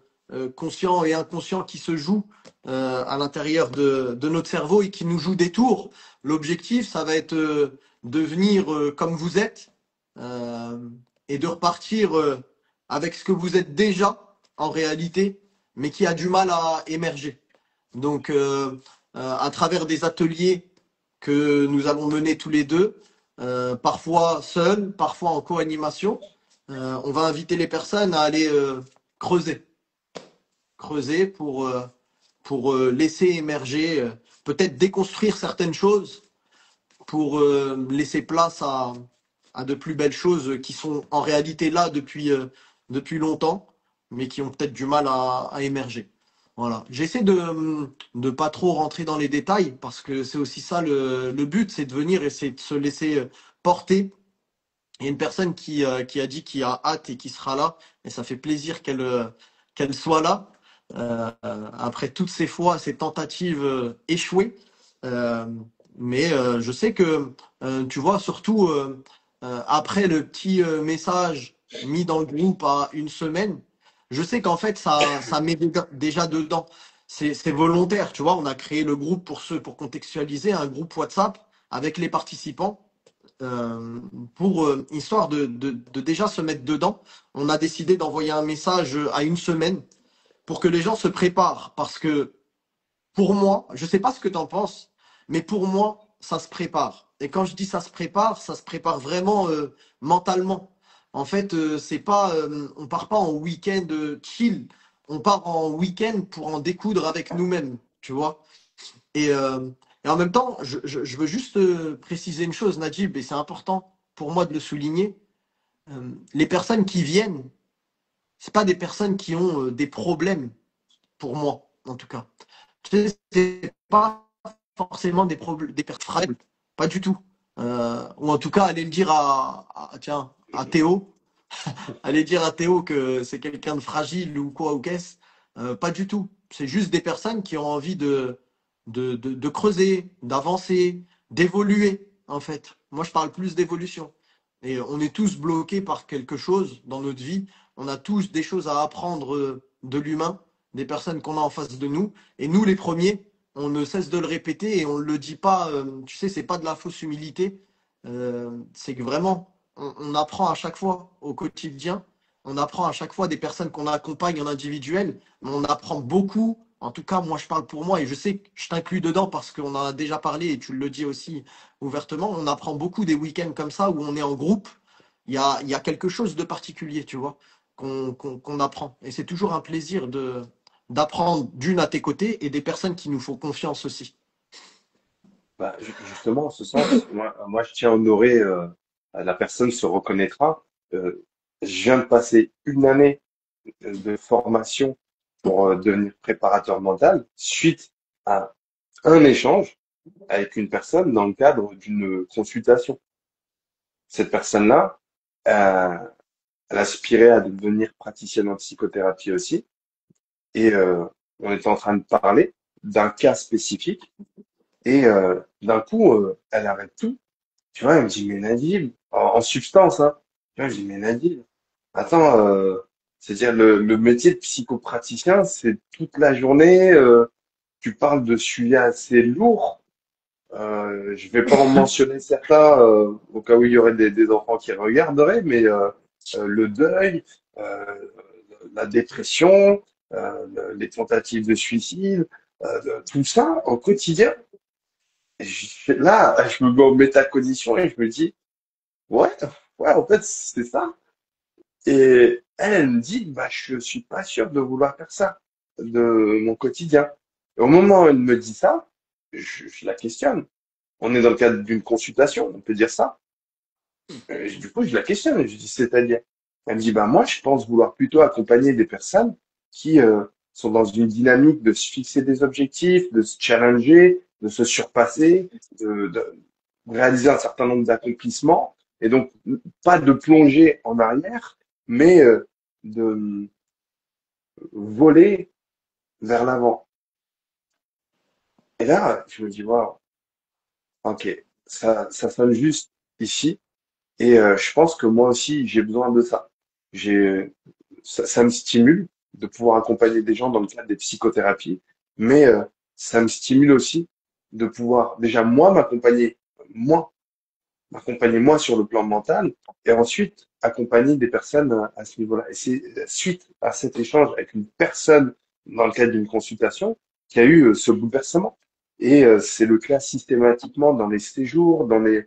conscients et inconscients qui se jouent à l'intérieur de notre cerveau et qui nous jouent des tours. L'objectif, ça va être de venir comme vous êtes euh, et de repartir avec ce que vous êtes déjà en réalité, mais qui a du mal à émerger. Donc, à travers des ateliers que nous allons mener tous les deux, parfois seuls, parfois en co-animation, on va inviter les personnes à aller creuser, creuser pour laisser émerger, peut-être déconstruire certaines choses, pour laisser place à de plus belles choses qui sont en réalité là depuis longtemps, mais qui ont peut-être du mal à émerger. Voilà. J'essaie de pas trop rentrer dans les détails parce que c'est aussi ça le but, c'est de venir et c'est de se laisser porter. Il y a une personne qui a dit qu'il a hâte et qui sera là, et ça fait plaisir qu'elle soit là. Après toutes ces fois, ces tentatives échouées. Euh, mais je sais que, tu vois, surtout après le petit message mis dans le groupe à une semaine, je sais qu'en fait, ça met déjà dedans. C'est volontaire, tu vois. On a créé le groupe pour contextualiser, un groupe WhatsApp avec les participants euh, pour histoire de déjà se mettre dedans. On a décidé d'envoyer un message à une semaine pour que les gens se préparent. Parce que pour moi, je sais pas ce que tu en penses, mais pour moi, ça se prépare. Et quand je dis ça se prépare vraiment mentalement. En fait, c'est pas, on part pas en week-end chill, on part en week-end pour en découdre avec nous-mêmes, tu vois. Et, euh, et en même temps, je veux juste préciser une chose, Najib, et c'est important pour moi de le souligner. Les personnes qui viennent, c'est pas des personnes qui ont des problèmes, pour moi, en tout cas. Tu sais, c'est pas forcément des problèmes, des personnes fragiles, pas du tout. Ou en tout cas, aller le dire tiens, à Théo, aller dire à Théo que c'est quelqu'un de fragile ou quoi ou qu'est-ce. Pas du tout. C'est juste des personnes qui ont envie de creuser, d'avancer, d'évoluer, en fait. Moi, je parle plus d'évolution. Et on est tous bloqués par quelque chose dans notre vie. On a tous des choses à apprendre de l'humain, des personnes qu'on a en face de nous. Et nous, les premiers, on ne cesse de le répéter et on ne le dit pas. Tu sais, c'est pas de la fausse humilité. C'est que vraiment, on apprend à chaque fois au quotidien. On apprend à chaque fois des personnes qu'on accompagne en individuel. Mais on apprend beaucoup. En tout cas, moi, je parle pour moi et je sais que je t'inclus dedans parce qu'on en a déjà parlé et tu le dis aussi ouvertement. On apprend beaucoup des week-ends comme ça où on est en groupe. Il y a quelque chose de particulier, tu vois, qu'on apprend. Et c'est toujours un plaisir d'apprendre d'une à tes côtés et des personnes qui nous font confiance aussi. Bah, justement, en ce sens, moi, je tiens à honorer, la personne se reconnaîtra. Je viens de passer une année de formation pour devenir préparateur mental suite à un échange avec une personne dans le cadre d'une consultation. Cette personne-là, euh, Elle aspirait à devenir praticienne en psychothérapie aussi. Et on était en train de parler d'un cas spécifique. Et d'un coup, elle arrête tout. Tu vois, elle me dit, mais Nadim, en substance, hein. Tu vois, je dis, mais Nadim, attends, c'est-à-dire le métier de psychopraticien, c'est toute la journée, tu parles de sujets assez lourds. Je vais pas en mentionner certains, au cas où il y aurait des enfants qui regarderaient, mais le deuil, euh, la dépression, les tentatives de suicide, tout ça au quotidien. Là, je me mets en métacognition et je me dis, ouais, ouais, en fait, c'est ça. Et elle me dit, bah, je suis pas sûr de vouloir faire ça de mon quotidien. Et au moment où elle me dit ça, je la questionne. On est dans le cadre d'une consultation, on peut dire ça. Du coup, je la questionne. Je dis, c'est-à-dire? Elle me dit, bah, moi, je pense vouloir plutôt accompagner des personnes qui sont dans une dynamique de se fixer des objectifs, de se challenger, de se surpasser, de réaliser un certain nombre d'accomplissements. Et donc, pas de plonger en arrière, mais de voler vers l'avant. Et là, je me dis, waouh, ok, ça sonne juste ici. Et je pense que moi aussi, j'ai besoin de ça. J'ai, ça me stimule de pouvoir accompagner des gens dans le cadre des psychothérapies, mais ça me stimule aussi de pouvoir déjà moi, m'accompagner moi sur le plan mental, et ensuite accompagner des personnes à ce niveau-là. Et c'est suite à cet échange avec une personne dans le cadre d'une consultation qu'il y a eu ce bouleversement. Et c'est le cas systématiquement dans les séjours, dans les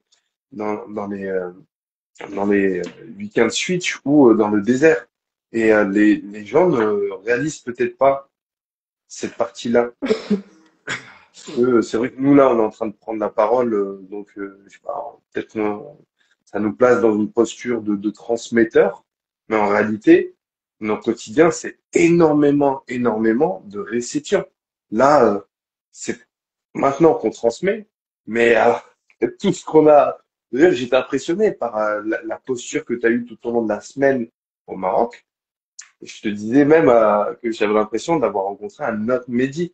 dans les week-ends switch ou dans le désert. Et les gens ne réalisent peut-être pas cette partie-là. C'est vrai que nous, là, on est en train de prendre la parole, donc je sais pas, peut-être ça nous place dans une posture de transmetteur, mais en réalité, notre quotidien, c'est énormément, énormément de réception. Là, c'est maintenant qu'on transmet, mais tout ce qu'on a, d'ailleurs, j'étais impressionné par la posture que tu as eue tout au long de la semaine au Maroc. Et je te disais même que j'avais l'impression d'avoir rencontré un autre Mehdi.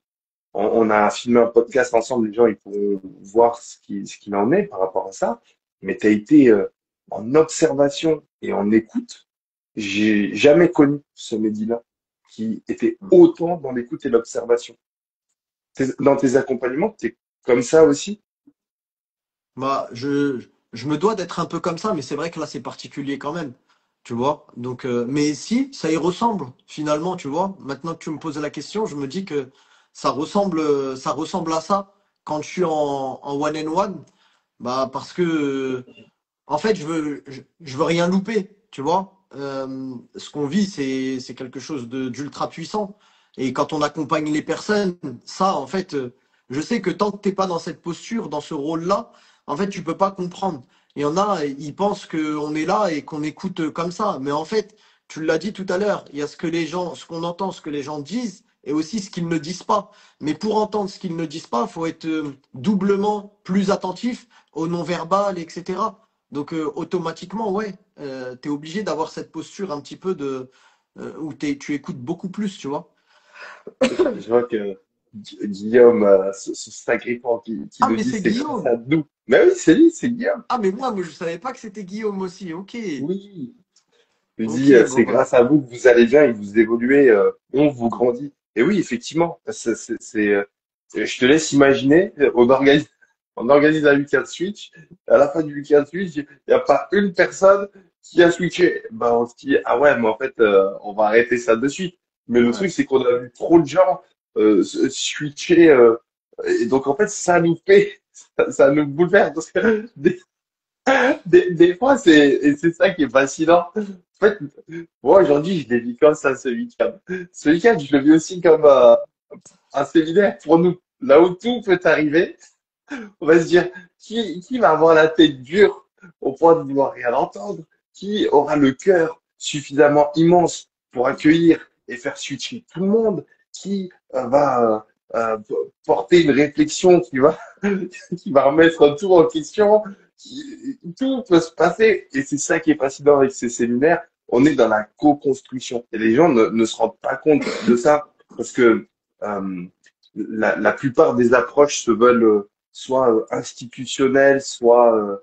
On a filmé un podcast ensemble, les gens ils pourront voir ce qu'il en est par rapport à ça. Mais tu as été en observation et en écoute. J'ai jamais connu ce Mehdi-là qui était autant dans l'écoute et l'observation. Dans tes accompagnements, tu es comme ça aussi? Bah, je me dois d'être un peu comme ça, mais c'est vrai que là, c'est particulier quand même. Tu vois? Donc, mais si, ça y ressemble, finalement, tu vois. Maintenant que tu me poses la question, je me dis que ça ressemble à ça quand je suis en one and one. Bah, parce que en fait, je veux rien louper, tu vois. Ce qu'on vit, c'est quelque chose d'ultra puissant. Et quand on accompagne les personnes, ça, en fait, je sais que tant que t'es pas dans cette posture, dans ce rôle-là, en fait, tu peux pas comprendre. Il y en a, ils pensent qu'on est là et qu'on écoute comme ça. Mais en fait, tu l'as dit tout à l'heure, il y a ce que les gens, ce qu'on entend, ce que les gens disent, et aussi ce qu'ils ne disent pas. Mais pour entendre ce qu'ils ne disent pas, il faut être doublement plus attentif au non-verbal, etc. Donc automatiquement, ouais, tu es obligé d'avoir cette posture un petit peu où tu écoutes beaucoup plus, tu vois. Je vois que Guillaume, ce sacrifiant qui Ah, nous mais dit c'est c'est grâce Guillaume. à nous. Mais oui, c'est lui, c'est Guillaume. Ah, mais moi, je savais pas que c'était Guillaume aussi. Ok. Oui. Il Ok, dit, bon c'est bah. grâce à vous que vous allez bien et que vous évoluez, on vous grandit. Et oui, effectivement, je te laisse imaginer, on organise un week-end switch. À la fin du week-end switch, il n'y a pas une personne qui a switché. Ben, on se dit, ah ouais, mais en fait, on va arrêter ça de suite. Mais le Ouais. truc, c'est qu'on a vu trop de gens switcher. Et donc, en fait, ça nous fait, ça nous bouleverse. Parce que des fois, et c'est ça qui est fascinant. En fait, moi, aujourd'hui, je l'ai vu comme ça ce week-end. Ce week-end, je le vis aussi comme un séminaire pour nous. Là où tout peut arriver, on va se dire, qui va avoir la tête dure au point de vouloir rien entendre? Qui aura le cœur suffisamment immense pour accueillir et faire switcher tout le monde? Qui va porter une réflexion qui va remettre tout en question? Tout peut se passer. Et c'est ça qui est fascinant avec ces séminaires. on est dans la co-construction. Et les gens ne se rendent pas compte de ça parce que euh, la plupart des approches se veulent soit institutionnelles, soit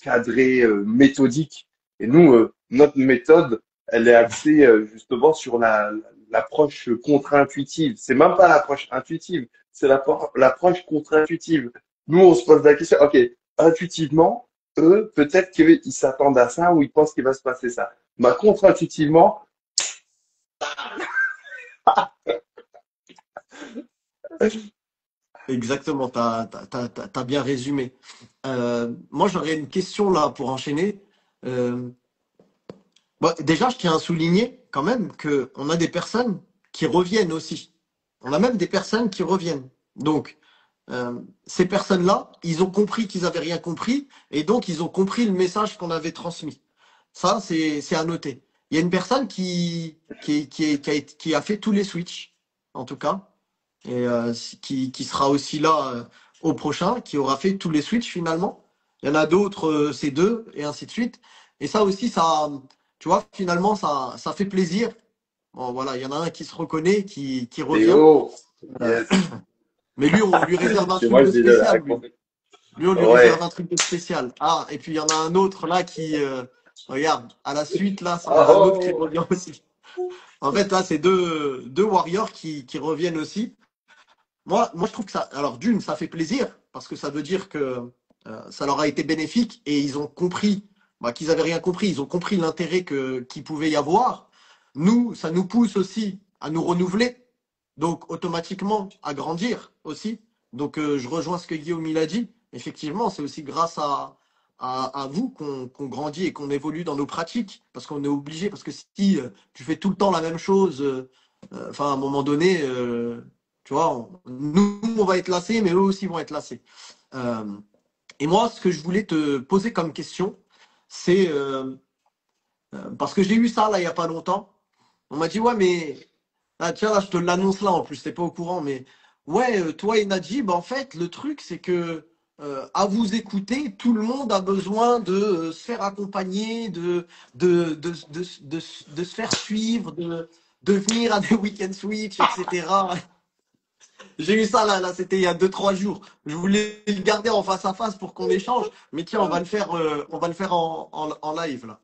cadrées, méthodiques. Et nous, notre méthode, elle est axée justement sur l'approche contre-intuitive. C'est même pas l'approche intuitive, c'est l'approche contre-intuitive. Nous, on se pose la question, ok, intuitivement, eux, peut-être qu'ils s'attendent à ça ou ils pensent qu'il va se passer ça. Bah, contre-intuitivement, Exactement, t'as bien résumé. Moi, j'aurais une question là pour enchaîner. Euh, Bon, déjà, je tiens à souligner quand même qu'on a des personnes qui reviennent aussi. On a même des personnes qui reviennent. Donc, ces personnes-là, ils ont compris qu'ils avaient rien compris et donc ils ont compris le message qu'on avait transmis. Ça, c'est à noter. Il y a une personne qui a fait tous les switches, en tout cas, et qui sera aussi là au prochain, qui aura fait tous les switches finalement. Il y en a d'autres, c'est deux, et ainsi de suite. Et ça aussi, ça, tu vois, finalement, ça fait plaisir. Bon, voilà, il y en a un qui se reconnaît, qui revient. Léo, Euh, yes. mais lui, on lui réserve un C'est truc moi, de je déjà spécial, lui. raconté. Lui, on lui réserve Ouais. un truc de spécial. Ah, et puis il y en a un autre là qui, regarde, à la suite, là, il y en a un autre qui Oh, revient aussi. En fait, là, c'est deux warriors qui reviennent aussi. Moi, je trouve que ça, alors d'une, ça fait plaisir parce que ça veut dire que ça leur a été bénéfique et ils ont compris bah, qu'ils avaient rien compris. Ils ont compris l'intérêt qu'il pouvait y avoir. Nous, ça nous pousse aussi à nous renouveler, donc automatiquement à grandir aussi. Donc, je rejoins ce que Guillaume il a dit. Effectivement, c'est aussi grâce à vous qu'on grandit et qu'on évolue dans nos pratiques parce qu'on est obligé. Parce que si tu fais tout le temps la même chose, enfin, à un moment donné, tu vois, nous, on va être lassés, mais eux aussi vont être lassés. Euh, et moi, ce que je voulais te poser comme question, c'est parce que j'ai eu ça là il n'y a pas longtemps. On m'a dit, ouais, mais ah, tiens, là, je te l'annonce là en plus, t'es pas au courant, mais ouais, toi et Najib, en fait, le truc, c'est que à vous écouter, tout le monde a besoin de se faire accompagner, de se faire suivre, de venir à des week-end switch, etc. J'ai eu ça là, c'était il y a deux trois jours. Je voulais le garder en face à face pour qu'on échange, mais tiens, on va le faire en live là.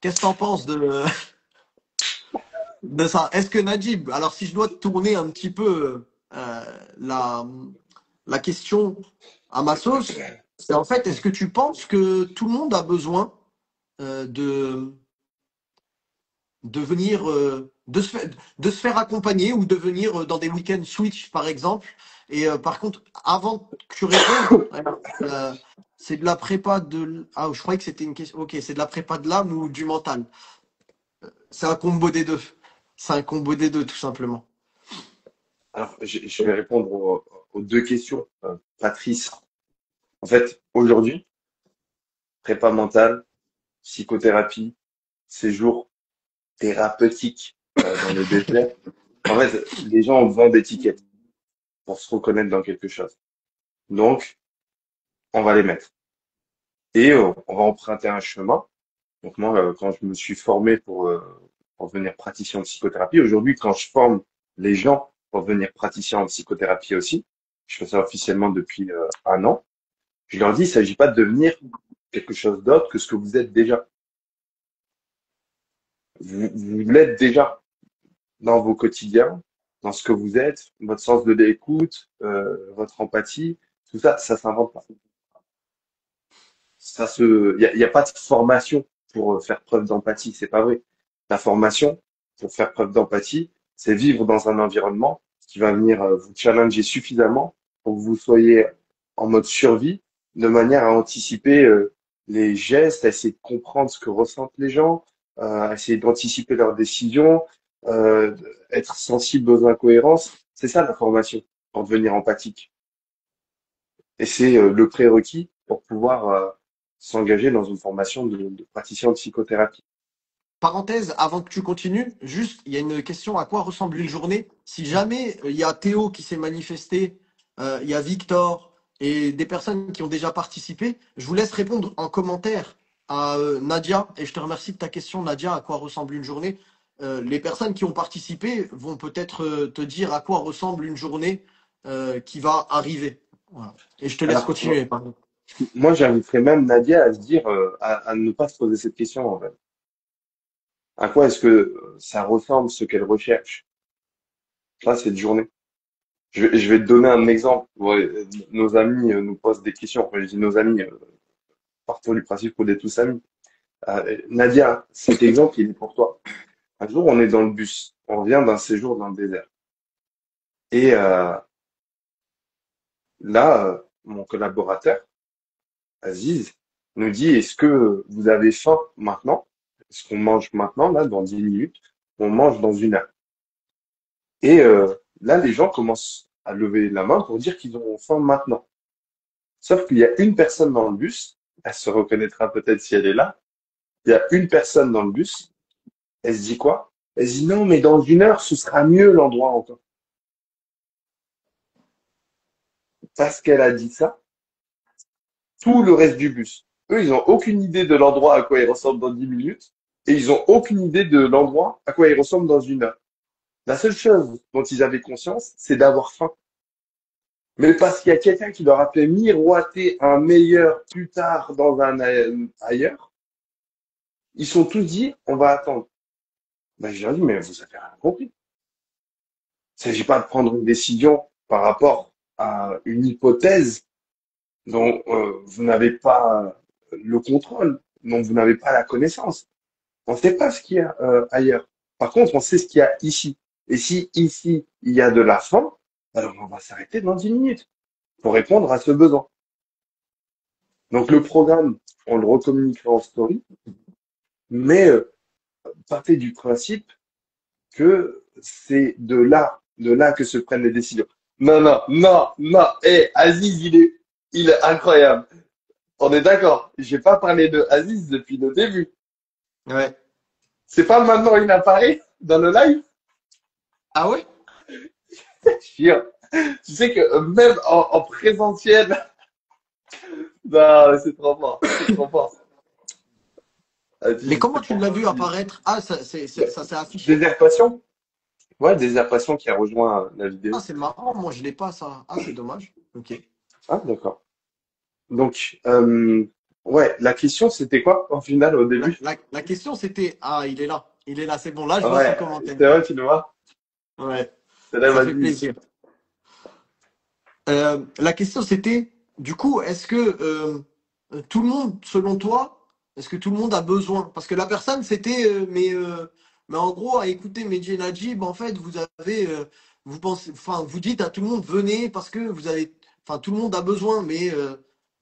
Qu'est-ce que t'en penses de ça? Est-ce que Najib, alors si je dois tourner un petit peu la question à ma sauce, c'est en fait, est-ce que tu penses que tout le monde a besoin euh, de de venir de se faire accompagner ou de venir dans des week-ends switch par exemple. Et par contre, avant que tu répondes, c'est de la prépa ah, je croyais que c'était une question. Ok, c'est de la prépa de l'âme ou du mental. C'est un combo des deux. C'est un combo des deux, tout simplement. alors, je vais répondre aux deux questions. Patrice, en fait, aujourd'hui, prépa mentale, psychothérapie, séjour thérapeutique dans le désert. En fait, les gens ont besoin d'étiquettes pour se reconnaître dans quelque chose. Donc, on va les mettre. Et on va emprunter un chemin. Donc moi, quand je me suis formé pour devenir praticien en psychothérapie, aujourd'hui, quand je forme les gens pour devenir praticien en psychothérapie aussi, je fais ça officiellement depuis un an, je leur dis, il ne s'agit pas de devenir quelque chose d'autre que ce que vous êtes déjà. Vous l'êtes déjà dans vos quotidiens, dans ce que vous êtes, votre sens de l'écoute, votre empathie, tout ça, ça s'invente pas. Il y a pas de formation pour faire preuve d'empathie, c'est pas vrai. La formation pour faire preuve d'empathie, c'est vivre dans un environnement qui va venir vous challenger suffisamment pour que vous soyez en mode survie, de manière à anticiper les gestes, à essayer de comprendre ce que ressentent les gens, à essayer d'anticiper leurs décisions, être sensible aux incohérences. C'est ça la formation pour devenir empathique. Et c'est le prérequis pour pouvoir s'engager dans une formation de praticien en psychothérapie. Parenthèse, avant que tu continues, juste, il y a une question, à quoi ressemble une journée? Si jamais il y a Théo qui s'est manifesté, il y a Victor et des personnes qui ont déjà participé, je vous laisse répondre en commentaire à Nadia, et je te remercie de ta question, Nadia, à quoi ressemble une journée. Les personnes qui ont participé vont peut-être te dire à quoi ressemble une journée qui va arriver. Voilà. Et je te laisse Alors, continuer, pardon. moi, j'inviterais même Nadia à se dire, à ne pas se poser cette question, en fait. À quoi est-ce que ça ressemble ce qu'elle recherche, là, cette journée? Je vais te donner un exemple. Ouais, nos amis nous posent des questions. Enfin, je dis nos amis, partons du principe qu'on est tous amis. Nadia, cet exemple, il est pour toi. Un jour, on est dans le bus. On revient d'un séjour dans le désert. Et là, mon collaborateur, Aziz, nous dit, est-ce que vous avez faim maintenant? Est-ce qu'on mange maintenant, là, dans 10 minutes? On mange dans 1 heure. Et là, les gens commencent à lever la main pour dire qu'ils ont faim maintenant. Sauf qu'il y a une personne dans le bus, elle se reconnaîtra peut-être si elle est là. Il y a une personne dans le bus, elle se dit quoi? Elle se dit non, mais dans 1 heure, ce sera mieux l'endroit encore. Parce qu'elle a dit ça, tout le reste du bus, eux, ils n'ont aucune idée de l'endroit à quoi il ressemble dans 10 minutes, et ils n'ont aucune idée de l'endroit à quoi il ressemble dans 1 heure. La seule chose dont ils avaient conscience, c'est d'avoir faim. Mais parce qu'il y a quelqu'un qui leur a fait miroiter un meilleur plus tard dans un ailleurs, ils sont tous dit, on va attendre. Ben, je leur dis, mais vous avez rien compris. Il ne s'agit pas de prendre une décision par rapport à une hypothèse dont vous n'avez pas le contrôle, dont vous n'avez pas la connaissance. On ne sait pas ce qu'il y a ailleurs. Par contre, on sait ce qu'il y a ici. Et si ici, il y a de la faim, alors on va s'arrêter dans 10 minutes pour répondre à ce besoin. Donc le programme, on le recommuniquera en story, mais partez du principe que c'est de là que se prennent les décisions. Non, non, non, non. Eh, Aziz, il est incroyable. On est d'accord. J'ai pas parlé de Aziz depuis le début. Ouais. C'est pas maintenant il apparaît dans le live. Ah ouais? Chiant. Tu sais que même en présentiel, non, c'est trop fort, c'est trop fort. Mais Aziz, comment c'est tu trop l'as fort. vu apparaître? Ah, Bah, ça s'est affiché. Désertation? Ouais, Désertation qui a rejoint la Ah, vidéo. c'est marrant, moi je l'ai pas ça. Ah, c'est dommage. Ok. Ah, d'accord. Donc, ouais, la question c'était quoi au final au début? La question c'était, ah, il est là. Il est là, c'est bon. Là, je vois son Ouais, commentaire. c'est vrai, tu le vois? Ouais, C'est là, ça fait vas-y. plaisir. La question c'était, du coup, est-ce que tout le monde, selon toi, est-ce que tout le monde a besoin? Parce que la personne c'était, mais en gros, à écouter Medji et Najib, en fait, vous avez, vous pensez, enfin, vous dites à tout le monde, venez parce que vous avez, enfin, tout le monde a besoin, mais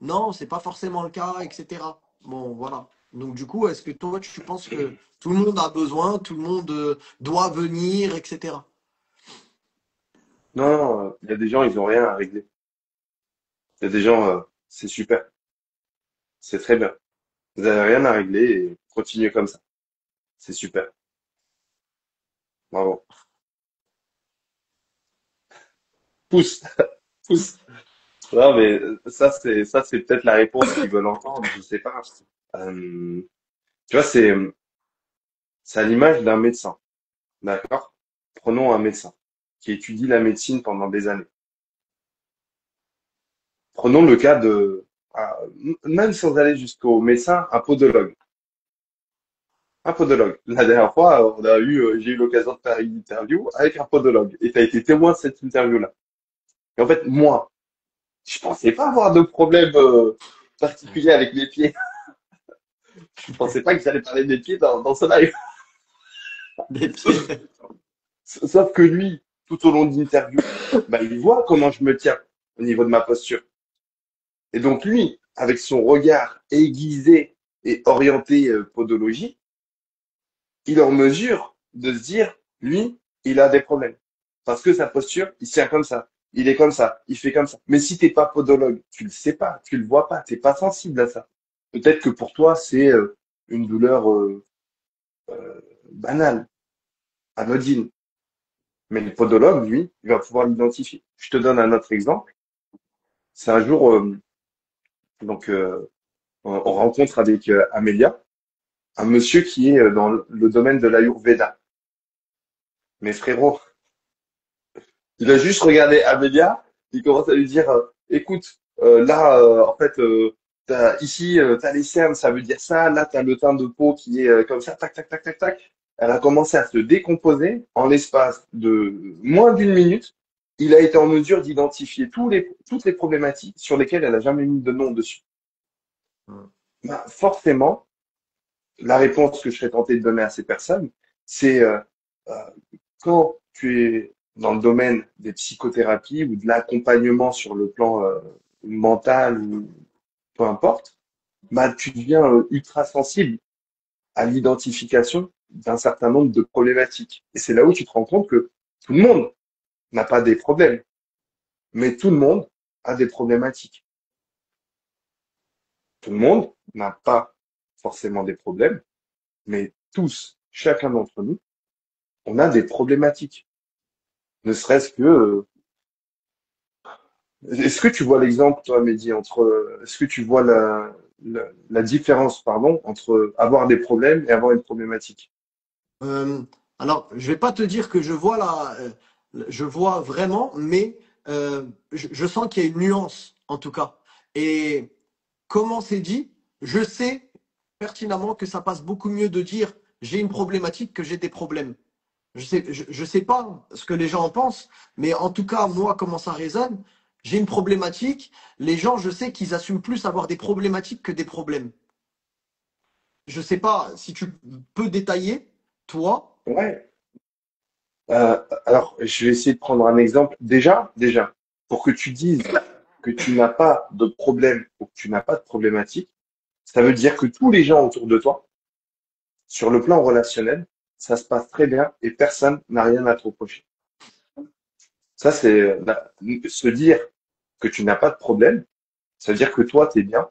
non, c'est pas forcément le cas, etc. Bon, voilà. Donc, du coup, est-ce que toi, tu penses que tout le monde a besoin, tout le monde doit venir, etc. Non, il y a des gens, ils ont rien à régler. Il y a des gens, c'est super, c'est très bien. Vous avez rien à régler et continuez comme ça. C'est super. Bravo. Pousse, pousse. Non, mais ça, c'est peut-être la réponse qu'ils veulent entendre, je sais pas. Euh, tu vois, c'est à l'image d'un médecin, d'accord? Prenons un médecin qui étudie la médecine pendant des années. Prenons le cas de, ah, même sans aller jusqu'au médecin, un podologue. Un podologue. La dernière fois, j'ai eu l'occasion de faire une interview avec un podologue. Et tu as été témoin de cette interview-là. Et en fait, moi, je pensais pas avoir de problème particulier avec mes pieds. Je pensais pas que j'allais parler des pieds dans ce live. Des pieds. Sauf que lui, tout au long de l'interview, bah, il voit comment je me tiens au niveau de ma posture. Et donc lui, avec son regard aiguisé et orienté podologie, il est en mesure de se dire, lui, il a des problèmes. Parce que sa posture, il se tient comme ça. Il est comme ça. Il fait comme ça. Mais si t'es pas podologue, tu le sais pas, tu le vois pas, t'es pas sensible à ça. Peut-être que pour toi, c'est une douleur banale, anodine. Mais le podologue, lui, il va pouvoir l'identifier. Je te donne un autre exemple. C'est un jour, donc on rencontre avec Amélia un monsieur qui est dans le domaine de l'Ayurveda. Mais frérot, il a juste regardé Amélia, il commence à lui dire, écoute, là, en fait, ici, t'as les cernes, ça veut dire ça, là, t'as le teint de peau qui est comme ça, tac, tac, tac, tac, tac. Elle a commencé à se décomposer en l'espace de moins d'une minute. Il a été en mesure d'identifier toutes les problématiques sur lesquelles elle a jamais mis de nom dessus. Mm. Ben, forcément, la réponse que je serais tenté de donner à ces personnes, c'est euh, quand tu es dans le domaine des psychothérapies ou de l'accompagnement sur le plan mental ou peu importe, bah, tu deviens ultra sensible à l'identification d'un certain nombre de problématiques. Et c'est là où tu te rends compte que tout le monde n'a pas des problèmes, mais tout le monde a des problématiques. Tout le monde n'a pas forcément des problèmes, mais tous, chacun d'entre nous, on a des problématiques. Ne serait-ce que, est-ce que tu vois l'exemple, toi, Mehdi, est-ce que tu vois la différence, pardon, entre avoir des problèmes et avoir une problématique? Euh, alors, je vais pas te dire que je vois vraiment, mais je sens qu'il y a une nuance, en tout cas. Et comment c'est dit, je sais pertinemment que ça passe beaucoup mieux de dire j'ai une problématique que j'ai des problèmes. Je sais pas ce que les gens en pensent, mais en tout cas, moi, comment ça résonne, j'ai une problématique. Les gens, je sais qu'ils assument plus avoir des problématiques que des problèmes. Je sais pas si tu peux détailler, toi. Ouais. Alors, je vais essayer de prendre un exemple. Déjà, pour que tu dises que tu n'as pas de problème ou que tu n'as pas de problématique, ça veut dire que tous les gens autour de toi, sur le plan relationnel, ça se passe très bien et personne n'a rien à te reprocher. Ça, c'est se dire que tu n'as pas de problème, ça veut dire que toi, tu es bien,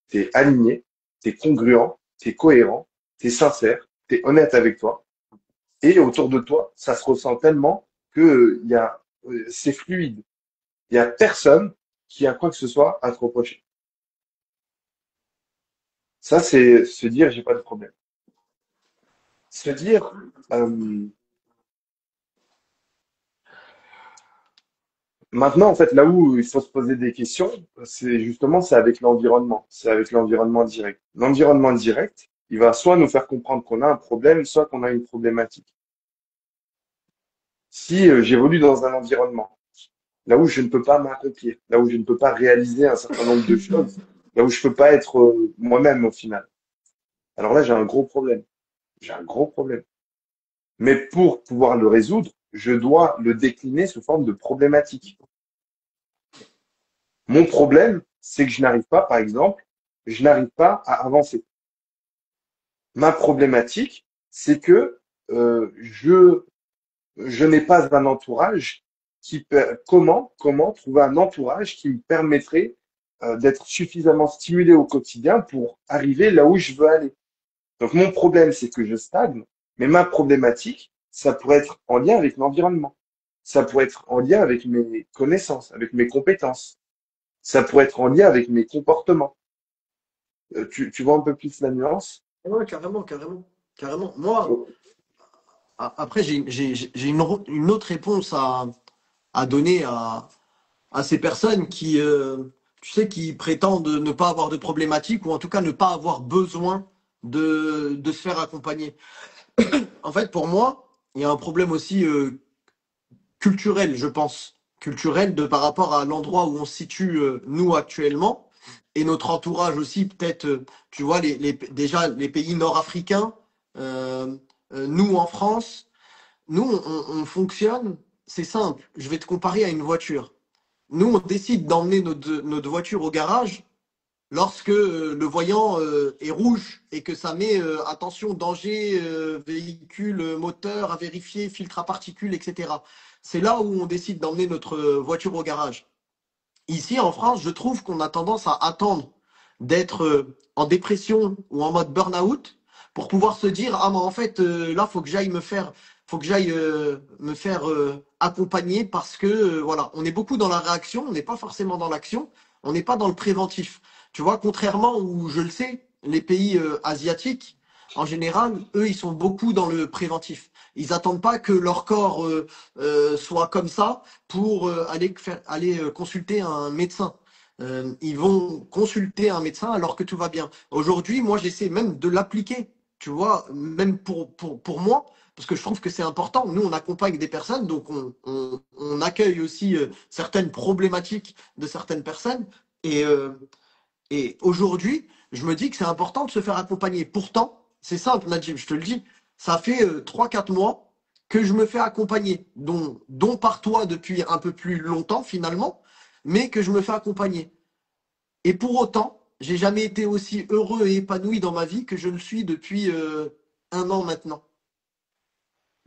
tu es aligné, tu es congruent, tu es cohérent, tu es sincère, tu es honnête avec toi. Et autour de toi, ça se ressent tellement que c'est fluide. Il y a personne qui a quoi que ce soit à te reprocher. Ça, c'est se dire j'ai pas de problème. Se dire maintenant, en fait, là où il faut se poser des questions, c'est avec l'environnement. C'est avec l'environnement direct. L'environnement direct, il va soit nous faire comprendre qu'on a un problème, soit qu'on a une problématique. Si j'évolue dans un environnement, là où je ne peux pas m'accomplir, là où je ne peux pas réaliser un certain nombre de choses, là où je peux pas être moi-même au final. Alors là, j'ai un gros problème. J'ai un gros problème. Mais pour pouvoir le résoudre, je dois le décliner sous forme de problématique. Mon problème, c'est que je n'arrive pas, par exemple, je n'arrive pas à avancer. Ma problématique, c'est que je n'ai pas un entourage comment trouver un entourage qui me permettrait d'être suffisamment stimulé au quotidien pour arriver là où je veux aller. Donc mon problème, c'est que je stagne, mais ma problématique, ça pourrait être en lien avec l'environnement. Ça pourrait être en lien avec mes connaissances, avec mes compétences. Ça pourrait être en lien avec mes comportements. Tu vois un peu plus la nuance? Ouais, carrément, carrément, carrément. Moi, Oh, après, j'ai une autre réponse à donner à ces personnes qui, tu sais, qui prétendent ne pas avoir de problématique ou en tout cas ne pas avoir besoin de se faire accompagner. En fait, pour moi, il y a un problème aussi culturel, je pense. Culturel par rapport à l'endroit où on se situe, nous, actuellement. Et notre entourage aussi, peut-être, tu vois, déjà les pays nord-africains, euh, nous en France, nous, on fonctionne, c'est simple. Je vais te comparer à une voiture. Nous, on décide d'emmener notre voiture au garage lorsque le voyant est rouge et que ça met attention, danger, véhicule, moteur à vérifier, filtre à particules, etc. C'est là où on décide d'emmener notre voiture au garage. Ici, en France, je trouve qu'on a tendance à attendre d'être en dépression ou en mode burn-out pour pouvoir se dire ah mais en fait là faut que j'aille me faire accompagner parce que voilà on est beaucoup dans la réaction, on n'est pas forcément dans l'action, on n'est pas dans le préventif. Tu vois, contrairement où je le sais, les pays asiatiques, en général, eux, ils sont beaucoup dans le préventif. Ils attendent pas que leur corps soit comme ça pour aller consulter un médecin. Ils vont consulter un médecin alors que tout va bien. Aujourd'hui, moi, j'essaie même de l'appliquer, tu vois, même pour moi, parce que je trouve que c'est important. Nous, on accompagne des personnes, donc on accueille aussi certaines problématiques de certaines personnes. Et, euh, et aujourd'hui, je me dis que c'est important de se faire accompagner. Pourtant, c'est simple, Najib, je te le dis, ça fait 3-4 mois que je me fais accompagner, dont par toi depuis un peu plus longtemps finalement, mais que je me fais accompagner. Et pour autant, j'ai jamais été aussi heureux et épanoui dans ma vie que je le suis depuis 1 an maintenant.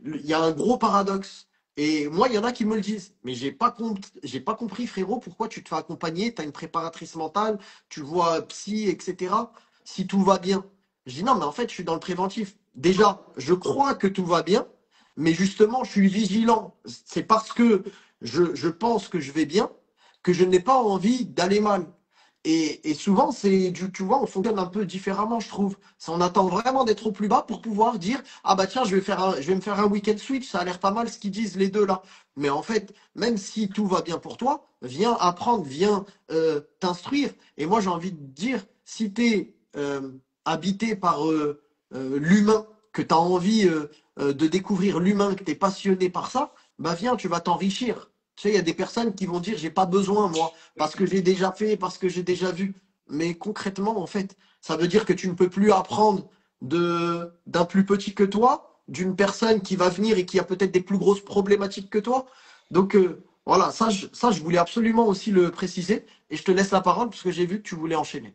Il y a un gros paradoxe. Et moi, il y en a qui me le disent. Mais j'ai pas compris, frérot, pourquoi tu te fais accompagner, tu as une préparatrice mentale, tu vois psy, etc. Si tout va bien. Je dis non, mais en fait, je suis dans le préventif. Déjà, je crois que tout va bien, mais justement, je suis vigilant. C'est parce que je pense que je vais bien que je n'ai pas envie d'aller mal. Et souvent, tu vois, on fonctionne un peu différemment, je trouve. On attend vraiment d'être au plus bas pour pouvoir dire, ah bah tiens, je vais me faire un week-end switch, ça a l'air pas mal ce qu'ils disent les deux là. Mais en fait, même si tout va bien pour toi, viens apprendre, viens t'instruire. Et moi, j'ai envie de dire, si tu es habité par l'humain, que tu as envie de découvrir l'humain, que tu es passionné par ça, bah viens, tu vas t'enrichir. Tu sais, il y a des personnes qui vont dire, j'ai pas besoin, moi, parce que j'ai déjà fait, parce que j'ai déjà vu. Mais concrètement, en fait, ça veut dire que tu ne peux plus apprendre d'un plus petit que toi, d'une personne qui va venir et qui a peut-être des plus grosses problématiques que toi. Donc voilà, ça, je voulais absolument aussi le préciser. Et je te laisse la parole parce que j'ai vu que tu voulais enchaîner.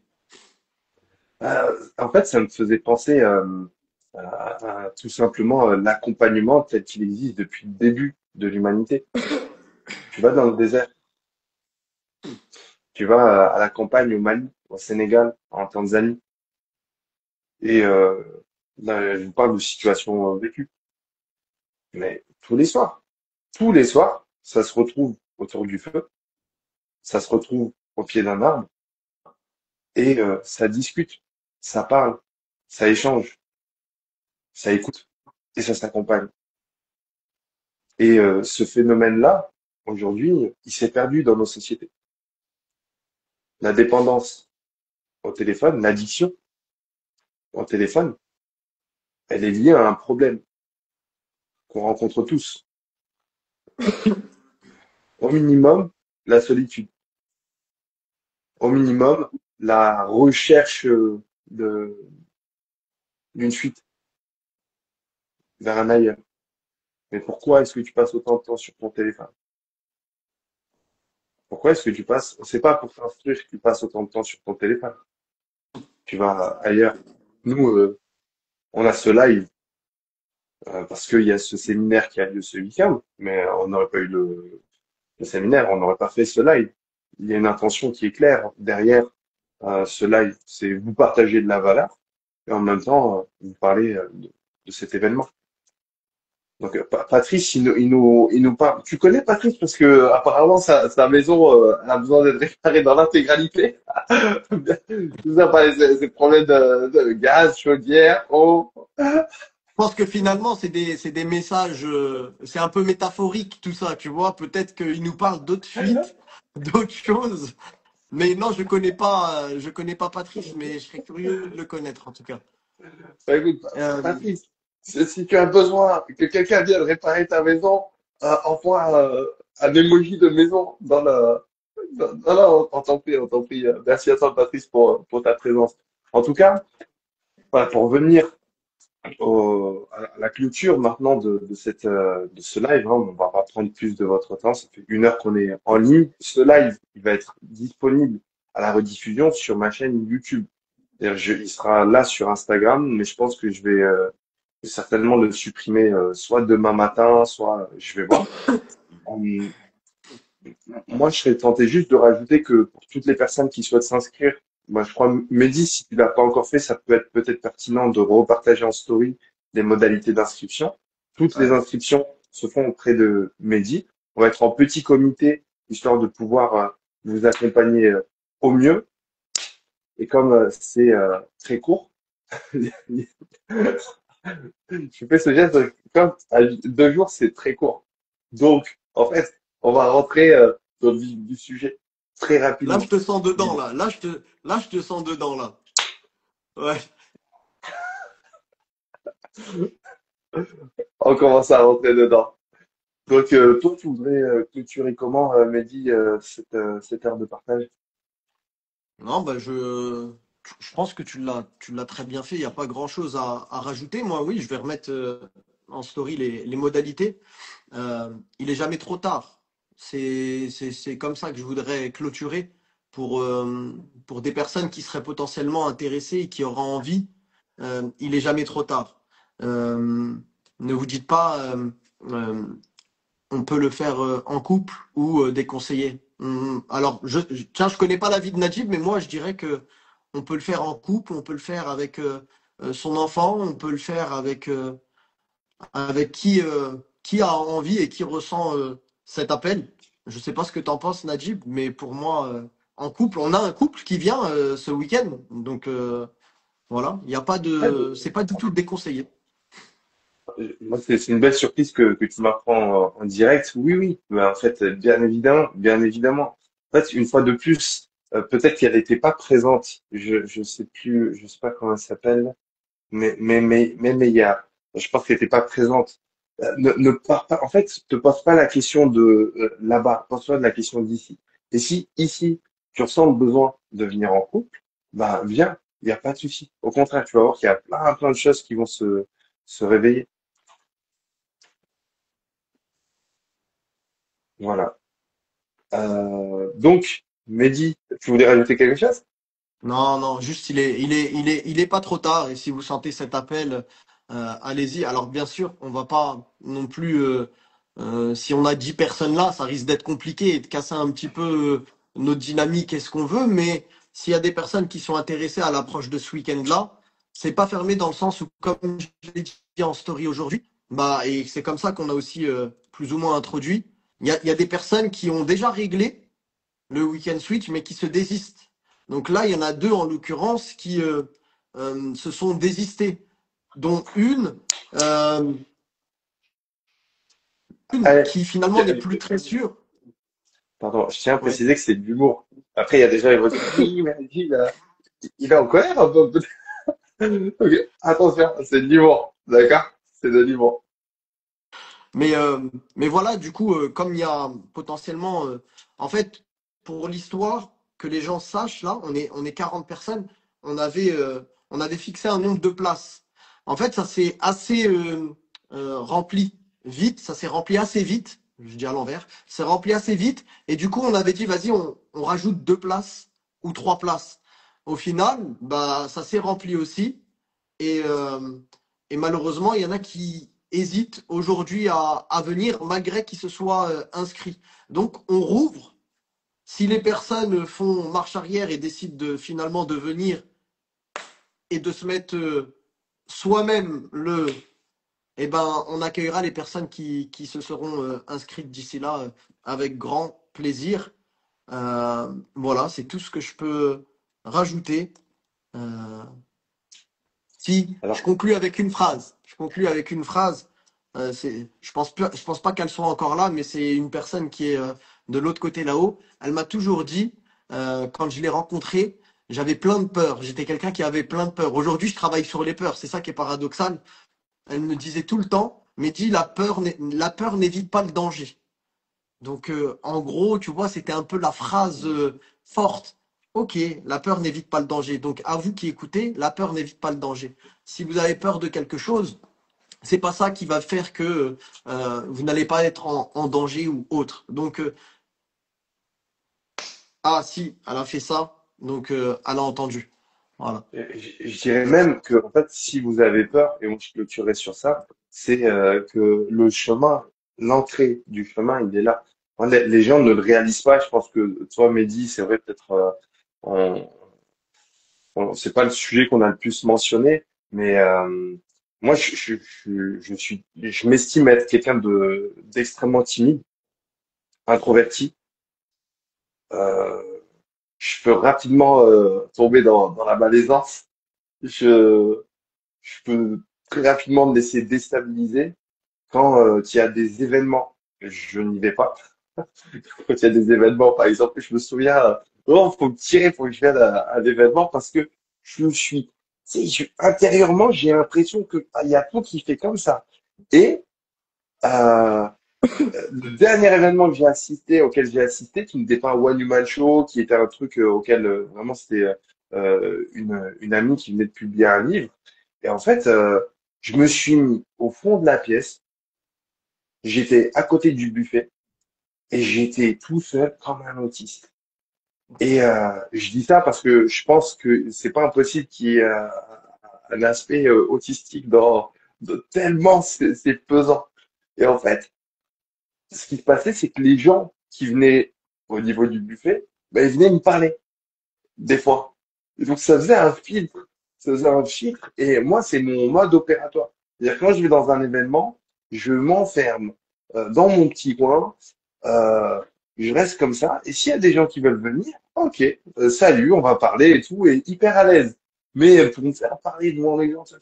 En fait, ça me faisait penser à tout simplement l'accompagnement tel qu'il existe depuis le début de l'humanité. Tu vas dans le désert, tu vas à la campagne au Mali, au Sénégal, en Tanzanie, et là, je vous parle de situations vécues. Mais tous les soirs, ça se retrouve autour du feu, ça se retrouve au pied d'un arbre, et ça discute, ça parle, ça échange, ça écoute, et ça s'accompagne. Et ce phénomène-là, aujourd'hui, il s'est perdu dans nos sociétés. La dépendance au téléphone, l'addiction au téléphone, elle est liée à un problème qu'on rencontre tous. Au minimum, la solitude. Au minimum, la recherche de, d'une fuite vers un ailleurs. Mais pourquoi est-ce que tu passes autant de temps sur ton téléphone? Pourquoi est-ce que tu passes, c'est pas pour t'instruire que tu passes autant de temps sur ton téléphone. Tu vas ailleurs. Nous, on a ce live parce qu'il y a ce séminaire qui a lieu ce week-end, mais on n'aurait pas eu le séminaire, on n'aurait pas fait ce live. Il y a une intention qui est claire derrière ce live, c'est vous partager de la valeur et en même temps vous parler de cet événement. Donc Patrice, il nous parle. Tu connais Patrice parce que apparemment sa maison elle a besoin d'être réparée dans l'intégralité. Tout ça par ces problèmes de gaz, chaudière, eau. Je pense que finalement, c'est des messages, c'est un peu métaphorique tout ça, tu vois. Peut-être qu'il nous parle d'autres fuites, d'autres choses. Mais non, je connais pas Patrice, mais je serais curieux de le connaître en tout cas. Bah, écoute, Euh, Patrice, si tu as besoin que quelqu'un vienne réparer ta maison, envoie un emoji de maison dans le. Non, non, on t'en prie, on t'en prie. Merci à toi, Patrice, pour ta présence. En tout cas, voilà, pour revenir à la clôture maintenant de ce live, hein, on va pas prendre plus de votre temps. Ça fait 1 heure qu'on est en ligne. Ce live, il va être disponible à la rediffusion sur ma chaîne YouTube. C'est-à-dire, il sera là sur Instagram, mais je pense que je vais certainement le supprimer soit demain matin, soit je vais voir. Hum, Moi, je serais tenté juste de rajouter que pour toutes les personnes qui souhaitent s'inscrire, moi, je crois, Mehdi, si tu l'as pas encore fait, ça peut être peut-être pertinent de repartager en story les modalités d'inscription. Toutes les ouais. inscriptions se font auprès de Mehdi. On va être en petit comité, histoire de pouvoir vous accompagner au mieux. Et comme c'est très court, je fais ce geste comme à 2 jours, c'est très court. Donc, en fait, on va rentrer dans le vif du sujet très Là, je rapidement. te sens dedans, Dis-moi. là. Là, je te sens dedans, là. Ouais. On commence à rentrer dedans. Donc, toi, tu voudrais clôturer comment, Mehdi, cette heure de partage? Non, bah, je pense que tu l'as très bien fait. Il n'y a pas grand-chose à rajouter. Moi, oui, je vais remettre en story les modalités. Il est jamais trop tard. C'est comme ça que je voudrais clôturer pour des personnes qui seraient potentiellement intéressées et qui auraient envie. Il est jamais trop tard. Euh, ne vous dites pas, euh, on peut le faire en couple ou déconseiller. Alors, tiens, je connais pas la vie de Najib, mais moi, je dirais que on peut le faire en couple, on peut le faire avec son enfant, on peut le faire avec qui a envie et qui ressent cet appel. Je sais pas ce que tu en penses, Najib, mais pour moi, en couple, on a un couple qui vient ce week-end. Donc voilà, il y a pas Ouais, de, c'est pas du tout déconseillé. moi, c'est une belle surprise que tu m'apprends en direct. Oui, oui, mais en fait, bien évidemment, bien évidemment. En fait, une fois de plus, peut-être qu'elle n'était pas présente. Je sais plus, je sais pas comment elle s'appelle, mais il y a, je pense qu'elle n'était pas présente. Ne pars pas, en fait, te pose pas la question de là-bas, pose-toi la question d'ici. Et si ici, tu ressens le besoin de venir en couple, bah viens, il n'y a pas de souci. Au contraire, tu vas voir qu'il y a plein de choses qui vont se réveiller. Voilà. Donc, Mehdi, tu voulais rajouter quelque chose? Non, non, juste il est pas trop tard. Et si vous sentez cet appel, allez-y. Alors bien sûr, on va pas non plus. Si on a 10 personnes là, ça risque d'être compliqué et de casser un petit peu notre dynamique et ce qu'on veut. Mais s'il y a des personnes qui sont intéressées à l'approche de ce week-end-là, c'est pas fermé dans le sens où, comme je l'ai dit en story aujourd'hui, bah et c'est comme ça qu'on a aussi plus ou moins introduit. Il y a des personnes qui ont déjà réglé le week-end switch, mais qui se désistent. Donc là, il y en a deux en l'occurrence qui se sont désistés, dont euh, une Allez, qui finalement n'est plus très sûre. pardon, je tiens à Ouais. préciser que c'est de l'humour. Après, il y a des gens qui vont dire, oui, mais il est en colère un peu. Ok, attention, c'est de l'humour, d'accord? C'est de l'humour. Mais, euh, mais voilà, du coup, comme il y a potentiellement, en fait, pour l'histoire, que les gens sachent, là, on est 40 personnes, on avait fixé un nombre de places. En fait, ça s'est assez rempli vite, ça s'est rempli assez vite, je dis à l'envers, c'est rempli assez vite, et du coup, on avait dit, vas-y, on rajoute 2 places ou 3 places. Au final, bah, ça s'est rempli aussi, et, euh, et malheureusement, il y en a qui hésitent aujourd'hui à venir malgré qu'ils se soient inscrits. Donc, on rouvre. Si les personnes font marche arrière et décident finalement de venir et de se mettre soi-même eh ben, on accueillera les personnes qui se seront inscrites d'ici là avec grand plaisir. Voilà, c'est tout ce que je peux rajouter. Euh, Si, je Alors, conclue avec une phrase. Je conclue avec une phrase. Je pense pas qu'elle soit encore là, mais c'est une personne qui est de l'autre côté là-haut. Elle m'a toujours dit, quand je l'ai rencontrée, j'avais plein de peurs. J'étais quelqu'un qui avait plein de peurs. Aujourd'hui, je travaille sur les peurs. C'est ça qui est paradoxal. Elle me disait tout le temps, mais dit la peur n'évite pas le danger. Donc, en gros, tu vois, c'était un peu la phrase forte. Ok, la peur n'évite pas le danger. Donc, à vous qui écoutez, la peur n'évite pas le danger. Si vous avez peur de quelque chose, c'est pas ça qui va faire que vous n'allez pas être en danger ou autre. Donc, ah si, elle a fait ça, donc elle a entendu. Voilà. je dirais même que, en fait, si vous avez peur, et moi je clôturerai sur ça, c'est que le chemin, l'entrée du chemin, il est là. Enfin, les gens ne le réalisent pas. Je pense que toi, Mehdi, c'est vrai, peut-être, c'est pas le sujet qu'on a le plus mentionné, mais moi, je m'estime être quelqu'un d'extrêmement timide, introverti. je peux rapidement tomber dans la malaisance. Je, je peux très rapidement me laisser déstabiliser quand il y a des événements. Je n'y vais pas. Quand il y a des événements, par exemple, je me souviens, oh, faut me tirer, faut que je vienne à l'événement parce que je suis, tu sais, intérieurement, j'ai l'impression que il y a tout qui fait comme ça. Et euh, le dernier événement que j'ai assisté, auquel j'ai assisté, qui n'était pas un one woman show, qui était un truc auquel vraiment c'était une amie qui venait de publier un livre. Et en fait, je me suis mis au fond de la pièce. J'étais à côté du buffet et j'étais tout seul comme un autiste. Et je dis ça parce que je pense que c'est pas impossible qu'il y ait un aspect autistique tellement c'est pesant. Et en fait, ce qui se passait, c'est que les gens qui venaient au niveau du buffet, ben, ils venaient me parler, des fois. Et donc, ça faisait un filtre. Ça faisait un filtre. Et moi, c'est mon mode opératoire. C'est-à-dire, que quand je vais dans un événement, je m'enferme dans mon petit coin. euh, je reste comme ça. Et s'il y a des gens qui veulent venir, ok, salut, on va parler et tout, et hyper à l'aise. Mais pour me faire parler devant les gens, ça,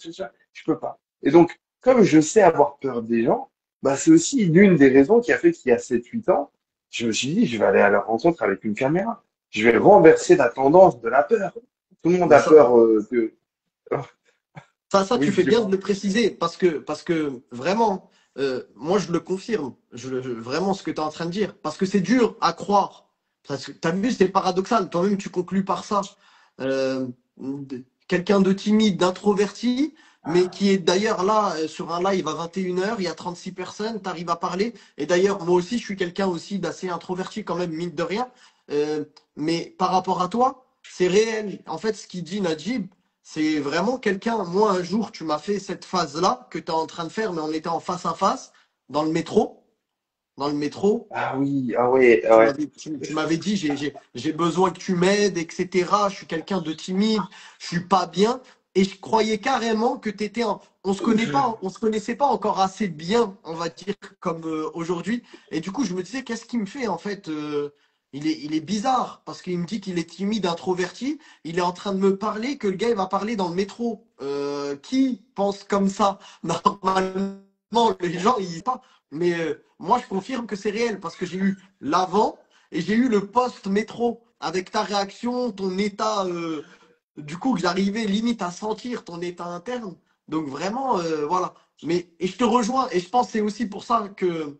je peux pas. Et donc, comme je sais avoir peur des gens, bah, c'est aussi l'une des raisons qui a fait qu'il y a 7 8 ans, je me suis dit, je vais aller à leur rencontre avec une caméra. Je vais renverser la tendance de la peur. Tout le monde Mais a peur de. ça, tu Oui, fais bien de dis-moi. le préciser parce que vraiment, moi, je le confirme. Vraiment ce que tu es en train de dire. Parce que c'est dur à croire. Parce que tu as vu, c'est paradoxal. Toi-même, tu conclus par ça. Quelqu'un de timide, d'introverti, mais qui est d'ailleurs là sur un live à 21 h, il y a 36 personnes, tu arrives à parler. Et d'ailleurs, moi aussi, je suis quelqu'un aussi d'assez introverti quand même, mine de rien. Euh, mais par rapport à toi, c'est réel. En fait, ce qu'il dit Najib, c'est vraiment quelqu'un. Moi, un jour, tu m'as fait cette phase-là que tu es en train de faire, mais on était en face à face dans le métro. Dans le métro, Ah oui, ah ouais, ah tu ouais. m'avais, tu m'avais dit, j'ai besoin que tu m'aides, etc. Je suis quelqu'un de timide, je suis pas bien. Et je croyais carrément que tu étais on se connaît pas, on se connaissait pas encore assez bien, on va dire, comme aujourd'hui. Et du coup, je me disais, qu'est-ce qu'il me fait en fait il est bizarre parce qu'il me dit qu'il est timide, introverti. Il est en train de me parler que le gars il va parler dans le métro. Qui pense comme ça? Normalement, les gens ils pas. Mais moi, je confirme que c'est réel parce que j'ai eu l'avant et j'ai eu le post-métro avec ta réaction, ton état, du coup, que j'arrivais limite à sentir ton état interne. Donc vraiment, voilà. Mais, et je te rejoins et je pense que c'est aussi pour ça que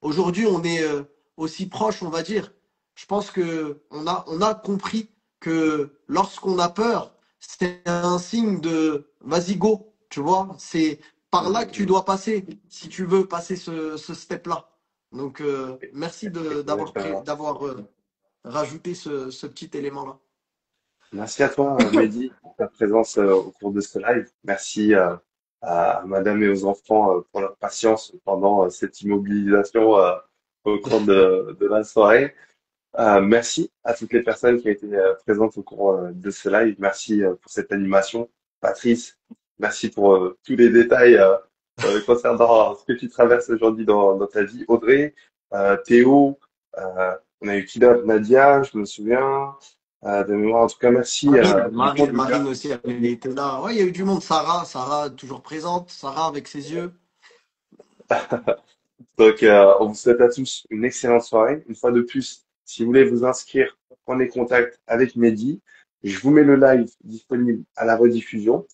aujourd'hui on est aussi proche, on va dire. Je pense que on a compris que lorsqu'on a peur, c'est un signe de vas-y go, tu vois, c'est par là que tu dois passer si tu veux passer ce step-là. Donc merci Exactement. d'avoir rajouté ce petit élément-là. Merci à toi, Mehdi, pour ta présence au cours de ce live. Merci à madame et aux enfants pour leur patience pendant cette immobilisation au cours de la soirée. Merci à toutes les personnes qui ont été présentes au cours de ce live. Merci pour cette animation. Patrice, merci pour tous les détails concernant ce que tu traverses aujourd'hui dans ta vie. Audrey, Théo, on a eu Kida, Nadia, je me souviens. De mémoire, en tout cas, merci Marine, du fond Marine, du cœur. Marine aussi, elle était là. Ouais, il y a eu du monde. Sarah, toujours présente. Sarah avec ses yeux. Donc, on vous souhaite à tous une excellente soirée. Une fois de plus, si vous voulez vous inscrire, prenez contact avec Mehdi. Je vous mets le live disponible à la rediffusion.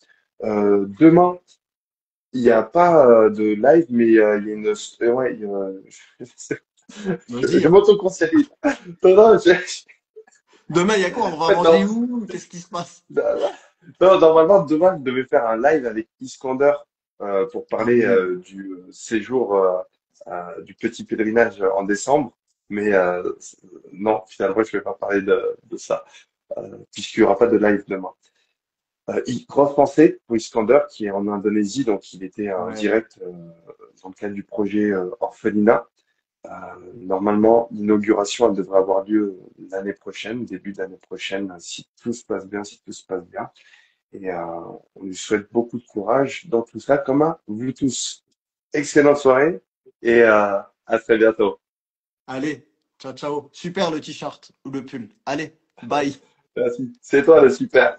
Demain, il n'y a pas de live, mais il y a une. Ouais, Vas-y, je hein. m'auto-conseille. Non, non, Demain, il y a quoi? On en va fait, manger non. où? Qu'est-ce qui se passe? Non, normalement, demain, je devais faire un live avec Iskander pour Ah parler oui. du séjour du petit pèlerinage en décembre. Mais non, finalement, je vais pas parler de ça, puisqu'il y aura pas de live demain. Grosse pensée pour Iskander, qui est en Indonésie, donc il était en Ouais. direct dans le cadre du projet Orphelinat. Euh, Normalement, l'inauguration, elle devrait avoir lieu l'année prochaine, début d'année prochaine, si tout se passe bien, si tout se passe bien. Et on lui souhaite beaucoup de courage dans tout ça, comme à vous tous. Excellente soirée et à très bientôt. Allez. Ciao, ciao. Super le t-shirt ou le pull. Allez, bye. Merci. C'est toi le super.